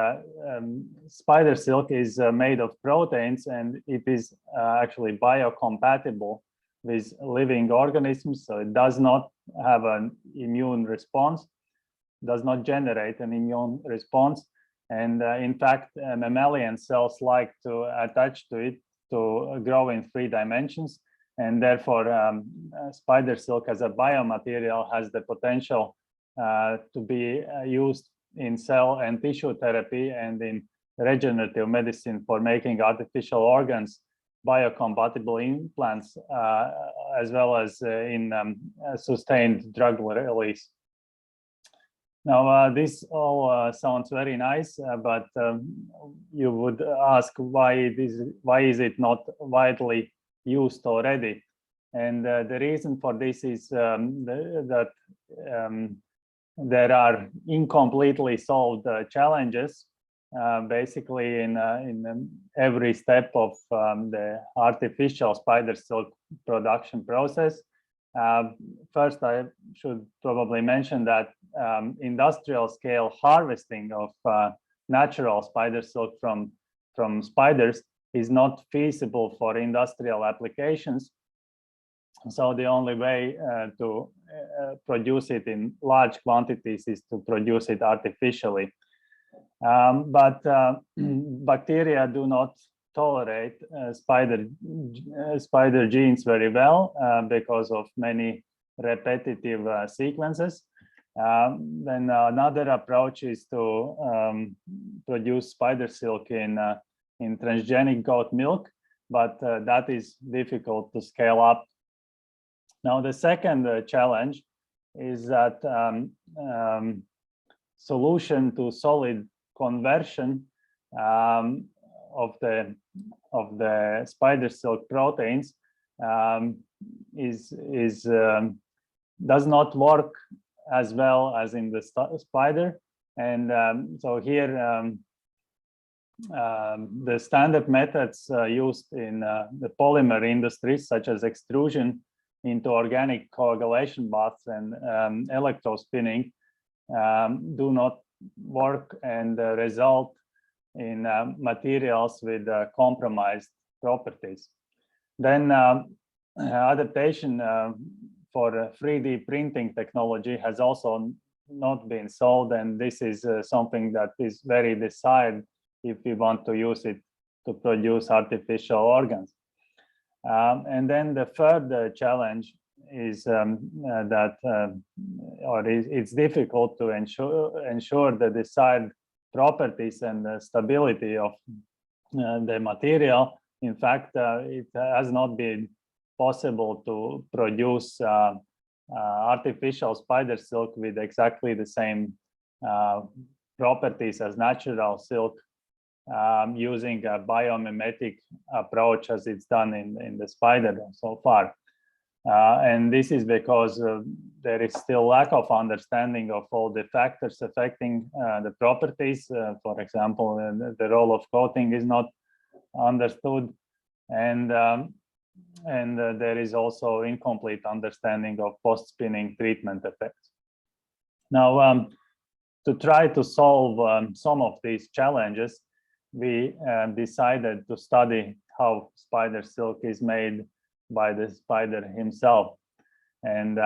spider silk is made of proteins, and it is actually biocompatible with living organisms, so it does not have an immune response, does not generate an immune response, and in fact mammalian cells like to attach to it to grow in 3 dimensions, and therefore spider silk as a biomaterial has the potential to be used in cell and tissue therapy and in regenerative medicine for making artificial organs, biocompatible implants, as well as in sustained drug release. Now, this all sounds very nice, but you would ask why is it not widely used already? And the reason for this is that there are incompletely solved challenges basically in every step of the artificial spider silk production process. First, I should probably mention that industrial scale harvesting of natural spider silk from spiders is not feasible for industrial applications. So the only way to produce it in large quantities is to produce it artificially. But bacteria do not tolerate spider genes very well because of many repetitive sequences. Then another approach is to produce spider silk in transgenic goat milk, but that is difficult to scale up. Now, the second challenge is that solution to solid conversion of the spider silk proteins does not work as well as in the spider, and so here the standard methods used in the polymer industries, such as extrusion into organic coagulation baths and electrospinning, do not work and result in materials with compromised properties. Then adaptation for 3D printing technology has also not been solved, and this is something that is very desired if we want to use it to produce artificial organs. And then the third challenge is it's difficult to ensure the desired properties and the stability of the material. In fact, it has not been possible to produce artificial spider silk with exactly the same properties as natural silk using a biomimetic approach as it's done in the spider so far. And this is because there is still lack of understanding of all the factors affecting the properties. For example, the role of coating is not understood, and there is also incomplete understanding of post-spinning treatment effects. Now, to try to solve some of these challenges, we decided to study how spider silk is made by the spider himself. And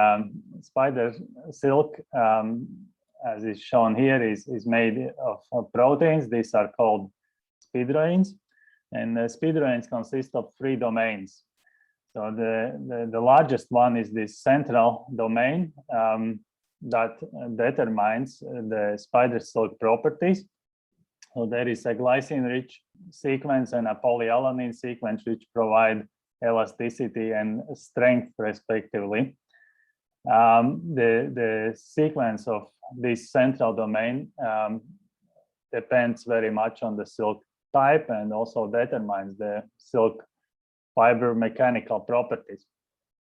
spider silk, as is shown here, is made of proteins. These are called spidroins, and spidroins consist of 3 domains. So the largest one is this central domain that determines the spider silk properties. So there is a glycine-rich sequence and a polyalanine sequence which provide elasticity and strength respectively. The sequence of this central domain depends very much on the silk type and also determines the silk fiber mechanical properties.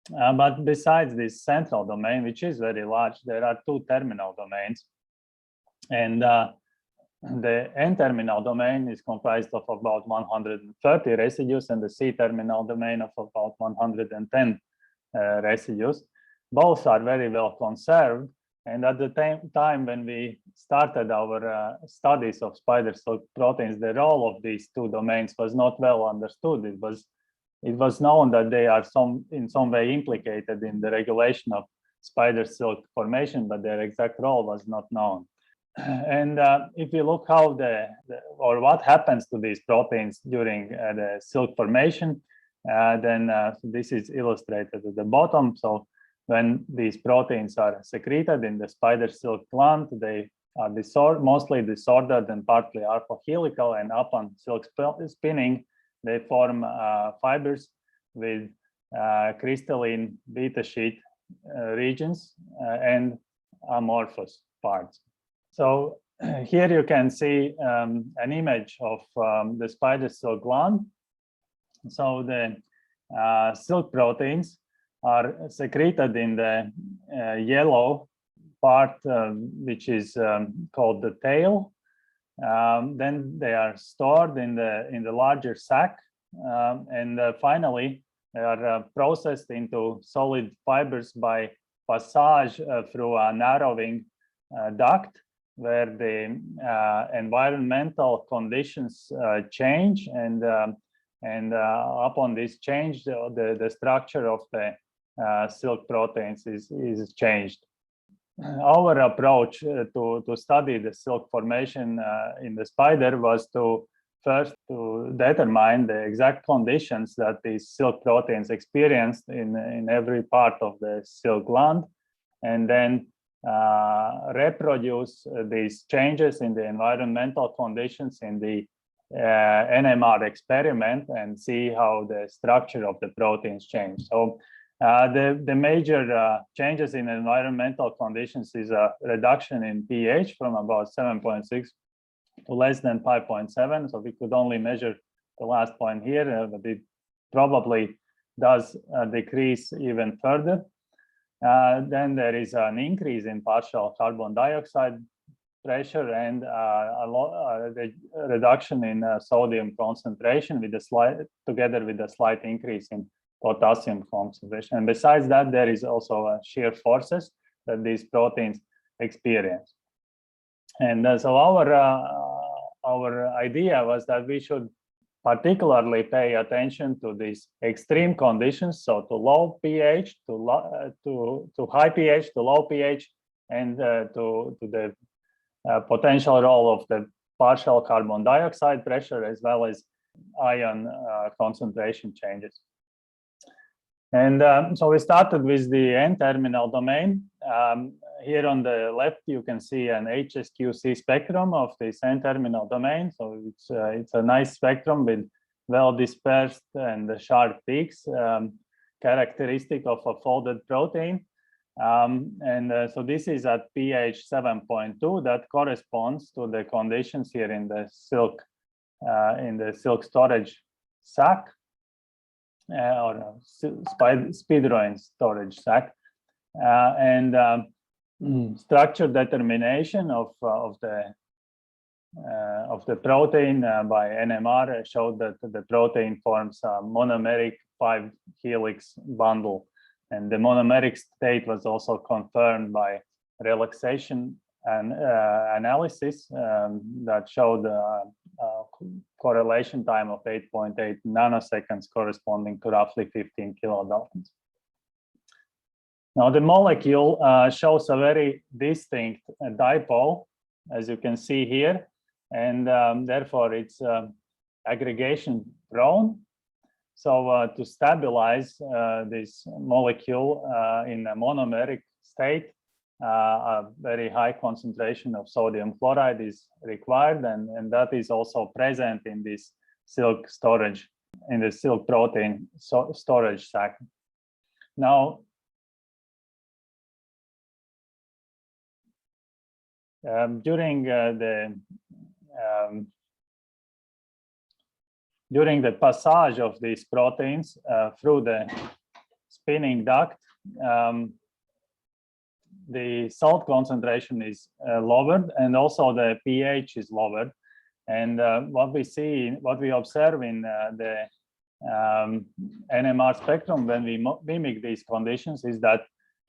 But besides this central domain, which is very large, there are 2 terminal domains. And the N-terminal domain is comprised of about 130 residues and the C-terminal domain of about 110 residues. Both are very well conserved. And at the time when we started our studies of spider silk proteins, the role of these 2 domains was not well understood. It was known that they are in some way implicated in the regulation of spider silk formation, but their exact role was not known. And if you look how what happens to these proteins during the silk formation, then this is illustrated at the bottom. So when these proteins are secreted in the spider silk gland, they are mostly disordered and partly alpha-helical, and upon silk spinning, they form fibers with crystalline beta sheet regions and amorphous parts. So here you can see an image of the spider silk gland. So the silk proteins are secreted in the yellow part, which is called the tail. Then they are stored in the larger sac, and finally they are processed into solid fibers by passage through a narrowing duct, where the environmental conditions change, and upon this change, the structure of the silk proteins is changed. Our approach to study the silk formation in the spider was to first to determine the exact conditions that these silk proteins experienced in every part of the silk gland, and then reproduce these changes in the environmental conditions in the NMR experiment and see how the structure of the proteins change. So the major changes in environmental conditions is a reduction in pH from about 7.6 to less than 5.7. So we could only measure the last point here, but it probably does decrease even further. Then there is an increase in partial carbon dioxide pressure and the reduction in sodium concentration together with a slight increase in potassium concentration. And besides that, there is also shear forces that these proteins experience. And so our idea was that we should particularly pay attention to these extreme conditions, so to low pH, to high pH, to low pH, and to the potential role of the partial carbon dioxide pressure, as well as ion concentration changes. And so we started with the N-terminal domain. Here on the left, you can see an HSQC spectrum of this N-terminal domain. So it's a nice spectrum with well-dispersed and sharp peaks, characteristic of a folded protein. So this is at pH 7.2. That corresponds to the conditions here in the silk storage sac, or speedroin storage sac, and structure determination of the protein by NMR showed that the protein forms a monomeric 5-helix bundle, and the monomeric state was also confirmed by relaxation and analysis that showed a correlation time of 8.8 nanoseconds, corresponding to roughly 15 kilodaltons. Now the molecule shows a very distinct dipole, as you can see here, and therefore it's aggregation prone. So to stabilize this molecule in a monomeric state, a very high concentration of sodium chloride is required, and that is also present in this silk storage, in the silk protein storage sac. Now, during the passage of these proteins through the spinning duct, the salt concentration is lowered, and also the pH is lowered. And what we observe in the NMR spectrum when we mimic these conditions is that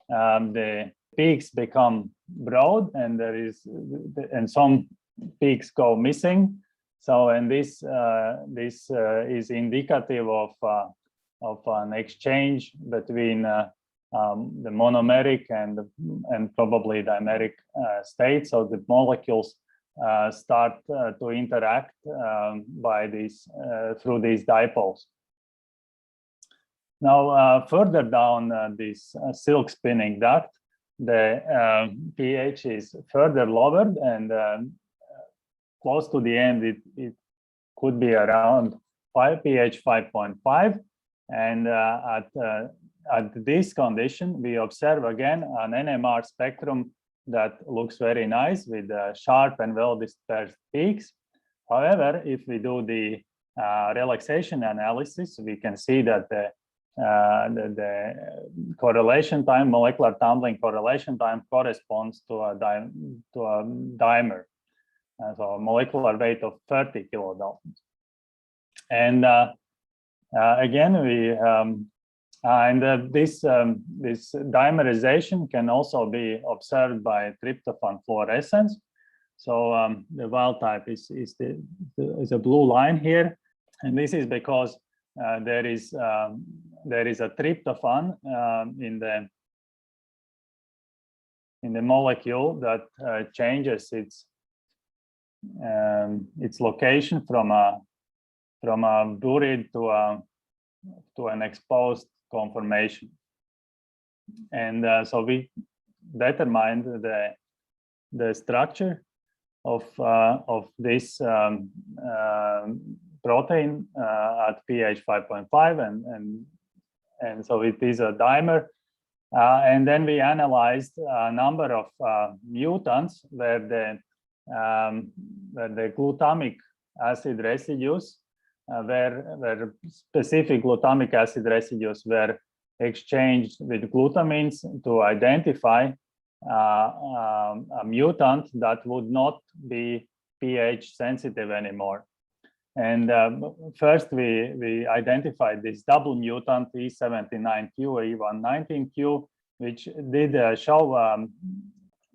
the peaks become broad, and some peaks go missing. So, and this is indicative of an exchange between the monomeric and probably dimeric state. So the molecules start to interact through these dipoles. Now, further down this silk spinning duct, the pH is further lowered, and close to the end, it could be around pH 5.5, and at this condition, we observe again an NMR spectrum that looks very nice with sharp and well-dispersed peaks. However, if we do the relaxation analysis, we can see that the correlation time, molecular tumbling correlation time, corresponds to a dimer, so a molecular weight of 30 kilodaltons. And again, this dimerization can also be observed by tryptophan fluorescence. So the wild type is a blue line here, and this is because there is a tryptophan in the molecule that changes its location from a buried to an exposed conformation. And so we determined the structure of this protein at pH 5.5, and so it is a dimer. And then we analyzed a number of mutants where the glutamic acid residues, where specific glutamic acid residues were exchanged with glutamines to identify a mutant that would not be pH sensitive anymore. And first we identified this double mutant E79Q or E119Q, which did show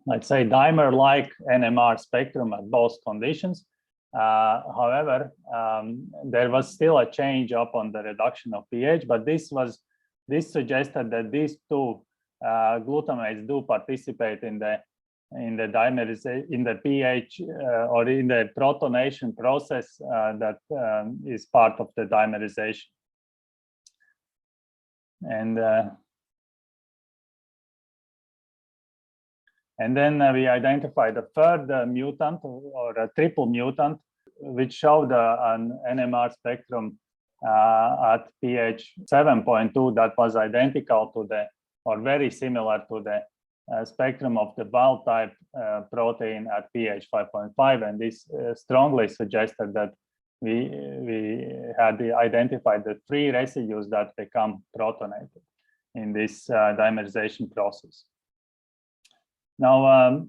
let's say, dimer-like NMR spectrum at both conditions. However, there was still a change upon the reduction of pH, but this suggested that these two glutamates do participate in the dimerization, in the pH or in the protonation process that is part of the dimerization. And then we identified a third mutant or a triple mutant, which showed an NMR spectrum at pH 7.2 that was identical to the, or very similar to the spectrum of the wild type protein at pH 5.5. And this strongly suggested that we had identified the 3 residues that become protonated in this dimerization process. Now,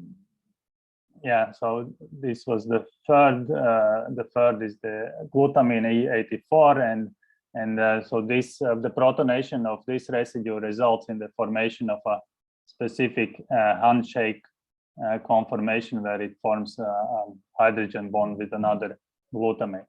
yeah, so this was the third. The third is the glutamine E84, and so this the protonation of this residue results in the formation of a specific handshake conformation where it forms a hydrogen bond with another glutamate.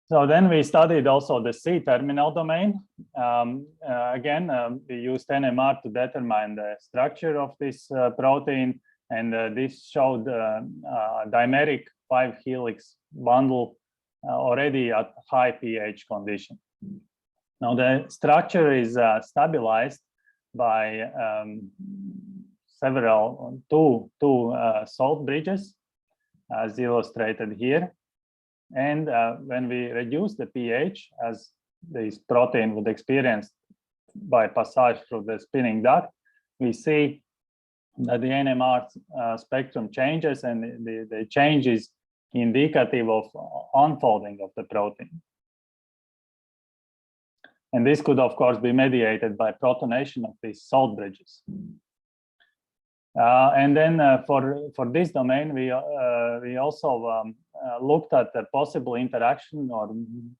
So then we studied also the C-terminal domain. Again, we used NMR to determine the structure of this protein, and this showed a dimeric 5-helix bundle already at high pH condition. Now the structure is stabilized by two salt bridges, as illustrated here. And when we reduce the pH, as this protein would experience by passage through the spinning duct, we see that the NMR spectrum changes, and the change is indicative of unfolding of the protein. And this could, of course, be mediated by protonation of these salt bridges. And then for this domain, we also looked at the possible interaction or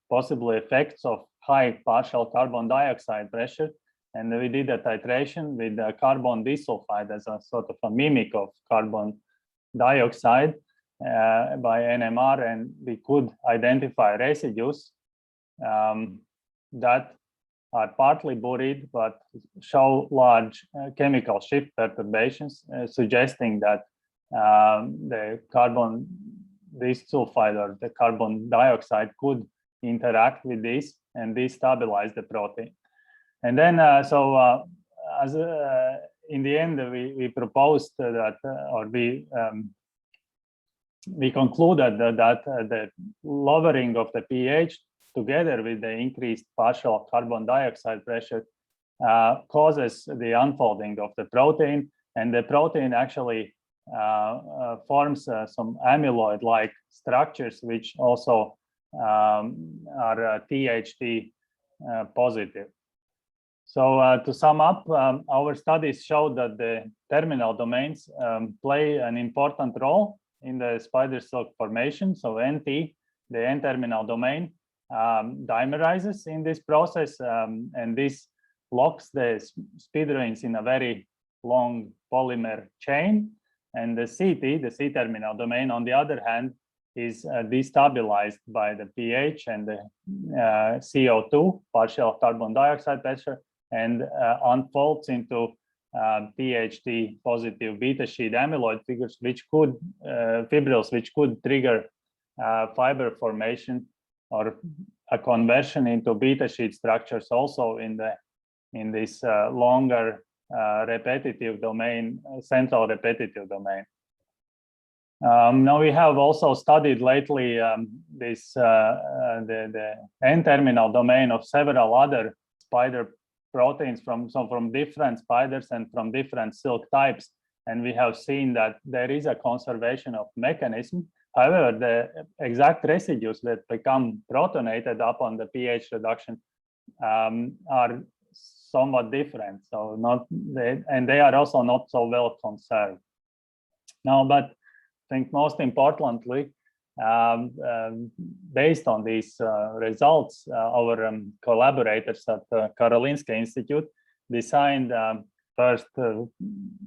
possible effects of high partial carbon dioxide pressure, and we did a titration with carbon disulfide as a sort of a mimic of carbon dioxide by NMR, and we could identify residues that are partly buried but show large chemical shift perturbations, suggesting that the carbon disulfide or the carbon dioxide could interact with this and destabilize the protein. And then, in the end, we proposed that, or we concluded that the lowering of the pH together with the increased partial carbon dioxide pressure causes the unfolding of the protein, and the protein actually forms some amyloid-like structures, which also are THT positive. So to sum up, our studies showed that the terminal domains play an important role in the spider silk formation. So NT, the N-terminal domain, dimerizes in this process, and this locks the speedorins in a very long polymer chain. And the CT, the C-terminal domain, on the other hand, is destabilized by the pH and the CO2, partial carbon dioxide pressure, and unfolds into THT positive beta sheet amyloid fibrils, which could trigger fiber formation or a conversion into beta sheet structures also in this longer repetitive domain, central repetitive domain. Now we have also studied lately the N-terminal domain of several other spider proteins from different spiders and from different silk types, and we have seen that there is a conservation of mechanism. However, the exact residues that become protonated upon the pH reduction are somewhat different. So they are also not so well conserved. Now, but I think most importantly, based on these results, our collaborators at the Karolinska Institute designed first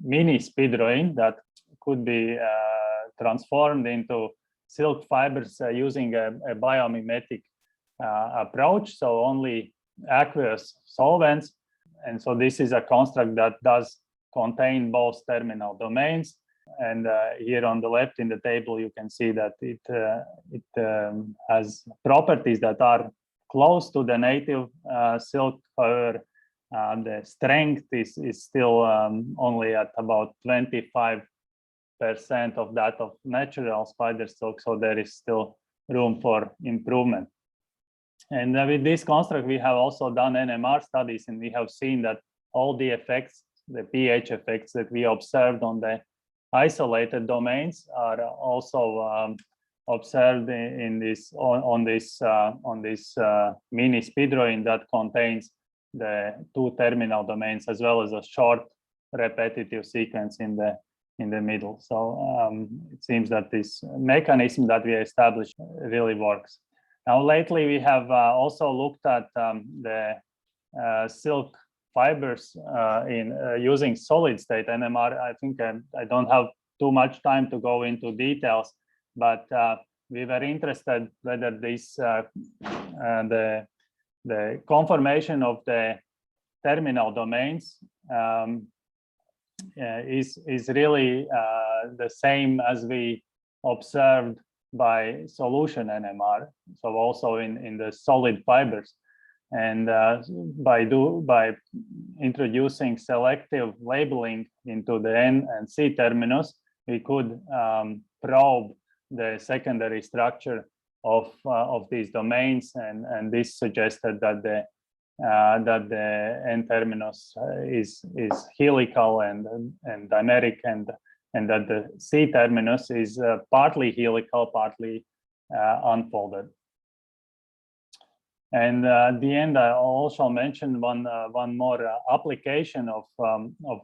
mini spidroin that could be transformed into silk fibers using a biomimetic approach, so only aqueous solvents. And so this is a construct that does contain both terminal domains. And here on the left in the table, you can see that it has properties that are close to the native silk. However, the strength is still only at about 25% of that of natural spider silk, so there is still room for improvement. And with this construct, we have also done NMR studies, and we have seen that all the effects, the pH effects that we observed on the isolated domains are also observed in this on this mini spidroin that contains the two terminal domains as well as a short repetitive sequence in the middle. So it seems that this mechanism that we established really works. Now, lately we have also looked at the silk fibers in using solid state NMR. I think I don't have too much time to go into details, but we were interested whether this the conformation of the terminal domains is really the same as we observed by solution NMR, so also in the solid fibers. And by introducing selective labeling into the N and C terminus, we could probe the secondary structure of these domains, and this suggested that the N terminus is helical and dimeric, and that the C terminus is partly helical, partly unfolded. And at the end, I also mentioned one more application of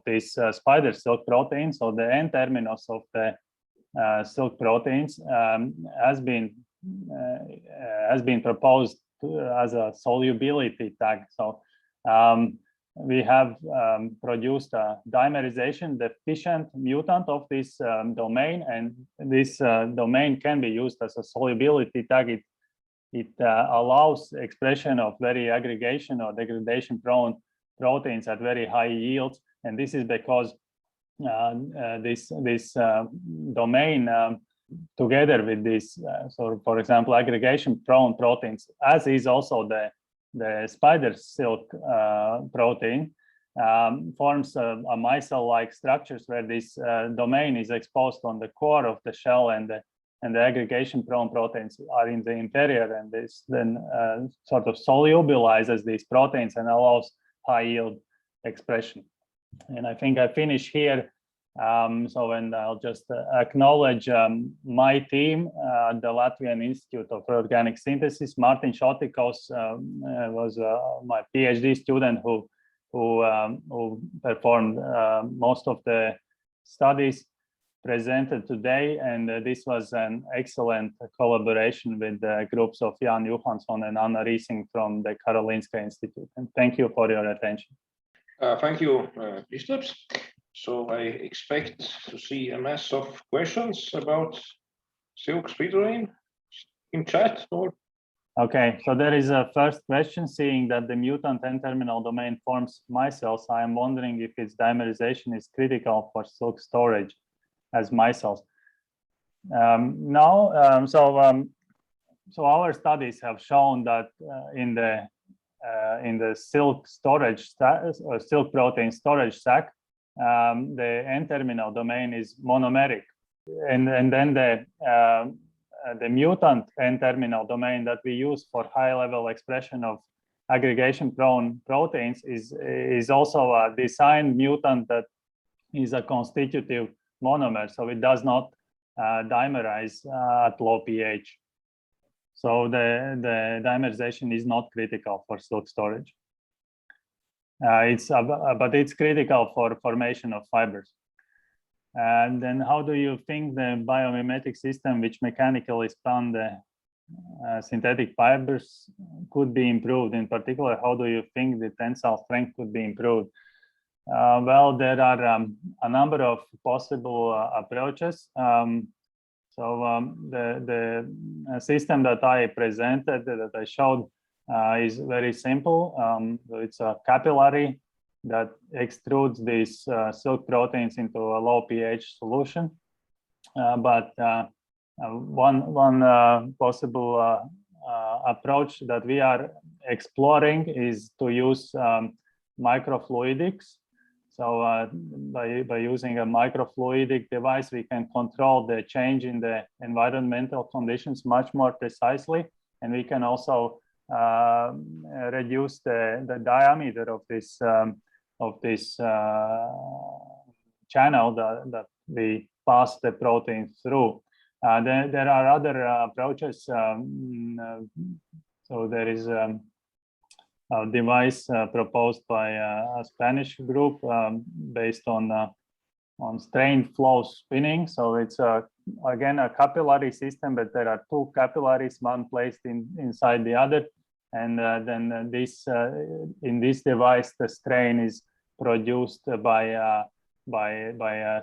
this spider silk protein. So the N terminus of the silk proteins has been proposed as a solubility tag. So we have produced a dimerization deficient mutant of this domain, and this domain can be used as a solubility tag. It allows expression of very aggregation or degradation prone proteins at very high yields, and this is because this domain together with this, so for example, aggregation prone proteins, as is also the spider silk protein, forms a micelle-like structures where this domain is exposed on the core of the shell, and the aggregation prone proteins are in the interior, and this then sort of solubilizes these proteins and allows high yield expression. And I think I finish here. And I'll just acknowledge my team, the Latvian Institute of Organic Synthesis. Martin Šotikos was my PhD student who performed most of the studies presented today, and this was an excellent collaboration with the groups of Jan Johansson and Anna Riesing from the Karolinska Institute. And thank you for your attention. Thank you, Kristaps. So I expect to see a mass of questions about silk spidroin in chat, or? Okay, so there is a first question. Seeing that the mutant N-terminal domain forms micelles, I am wondering if its dimerization is critical for silk storage as micelles. So our studies have shown that in the silk storage or silk protein storage sac, the N-terminal domain is monomeric, and then the mutant N-terminal domain that we use for high-level expression of aggregation-prone proteins is also a designed mutant that is a constitutive monomer, so it does not dimerize at low pH. So the dimerization is not critical for silk storage. But it's critical for formation of fibers. And then how do you think the biomimetic system which mechanically spun the synthetic fibers could be improved? In particular, how do you think the tensile strength could be improved? Well, there are a number of possible approaches. The system that I presented, that I showed, is very simple. It's a capillary that extrudes these silk proteins into a low pH solution. But one possible approach that we are exploring is to use microfluidics. So by using a microfluidic device, we can control the change in the environmental conditions much more precisely, and we can also reduce the diameter of this channel that we pass the protein through. There are other approaches. So there is a device proposed by a Spanish group based on strain flow spinning. So it's again a capillary system, but there are two capillaries, one placed inside the other, and then in this device the strain is produced by a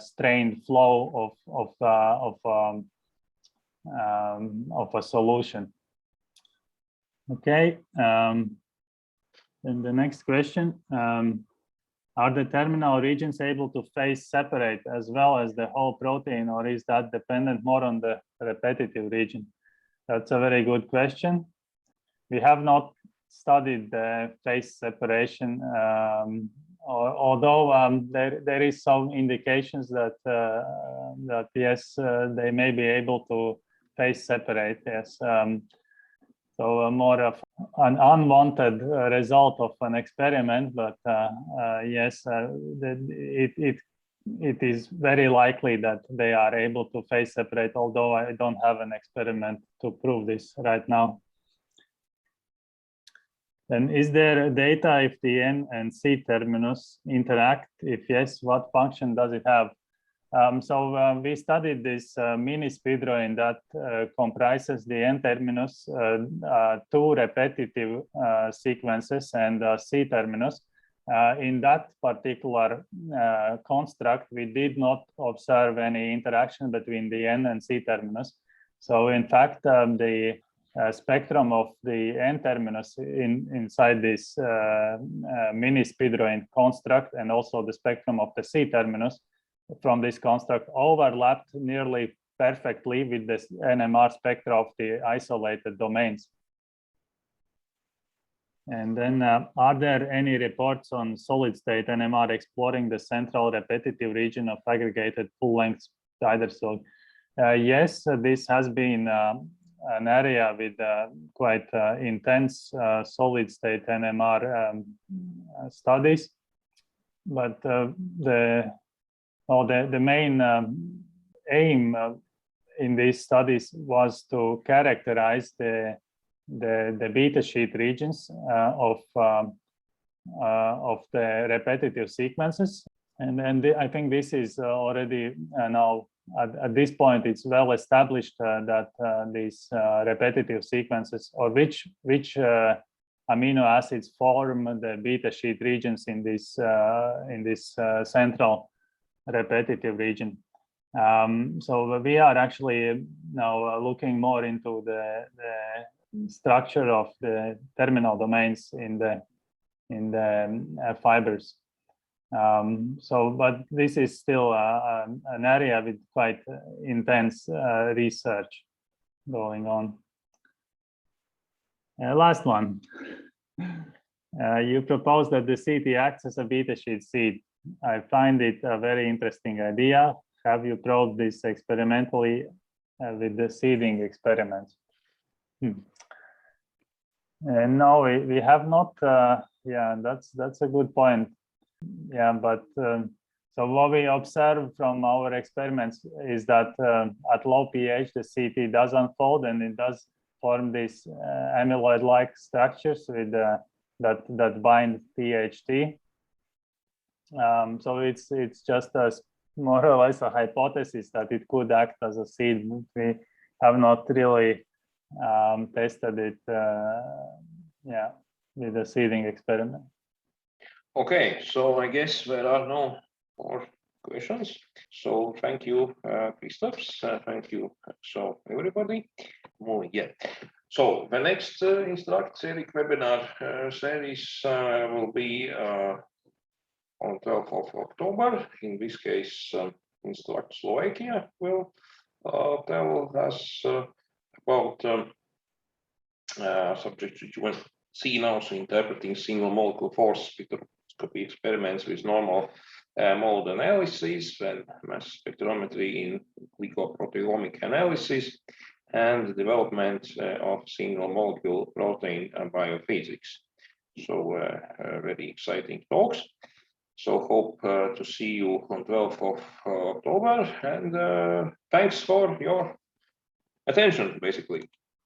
strained flow of a solution. Okay. And the next question, are the terminal regions able to phase separate as well as the whole protein, or is that dependent more on the repetitive region? That's a very good question. We have not studied the phase separation, although there is some indications that yes, they may be able to phase separate, yes. So more of an unwanted result of an experiment, but yes, it is very likely that they are able to phase separate, although I don't have an experiment to prove this right now. Then is there data if the N and C terminus interact? If yes, what function does it have? We studied this mini speedroin that comprises the N terminus, two repetitive sequences, and C terminus. In that particular construct, we did not observe any interaction between the N and C terminus. So in fact, the spectrum of the N terminus inside this mini speedroin construct, and also the spectrum of the C terminus from this construct, overlapped nearly perfectly with the NMR spectra of the isolated domains. And then are there any reports on solid state NMR exploring the central repetitive region of aggregated full-length spider silk? Yes, this has been an area with quite intense solid state NMR studies, but the main aim in these studies was to characterize the beta sheet regions of the repetitive sequences, and I think this is already now at this point it's well established that these repetitive sequences, or which amino acids form the beta sheet regions in this central repetitive region. So we are actually now looking more into the structure of the terminal domains in the fibers. But this is still an area with quite intense research going on. Last one. You propose that the CT acts as a beta sheet seed. I find it a very interesting idea. Have you probed this experimentally with the seeding experiments? No, we have not. Yeah, that's a good point. Yeah, but so what we observe from our experiments is that at low pH the CT does unfold, and it does form these amyloid-like structures with that bind THT. So it's just more or less a hypothesis that it could act as a seed. We have not really tested it, yeah, with a seeding experiment. Okay, so I guess there are no more questions. So thank you, Kristaps. Thank you, so everybody. Yeah. So the next Instruct-ERIC webinar series will be on 12th of October. In this case, Instruct Slovakia will tell us about subjects which you will see now, so interpreting single molecule force spectroscopy experiments with normal mode analysis and mass spectrometry in glycoproteomic analysis, and the development of single molecule protein biophysics. So very exciting talks. So hope to see you on 12th of October, and thanks for your attention, basically.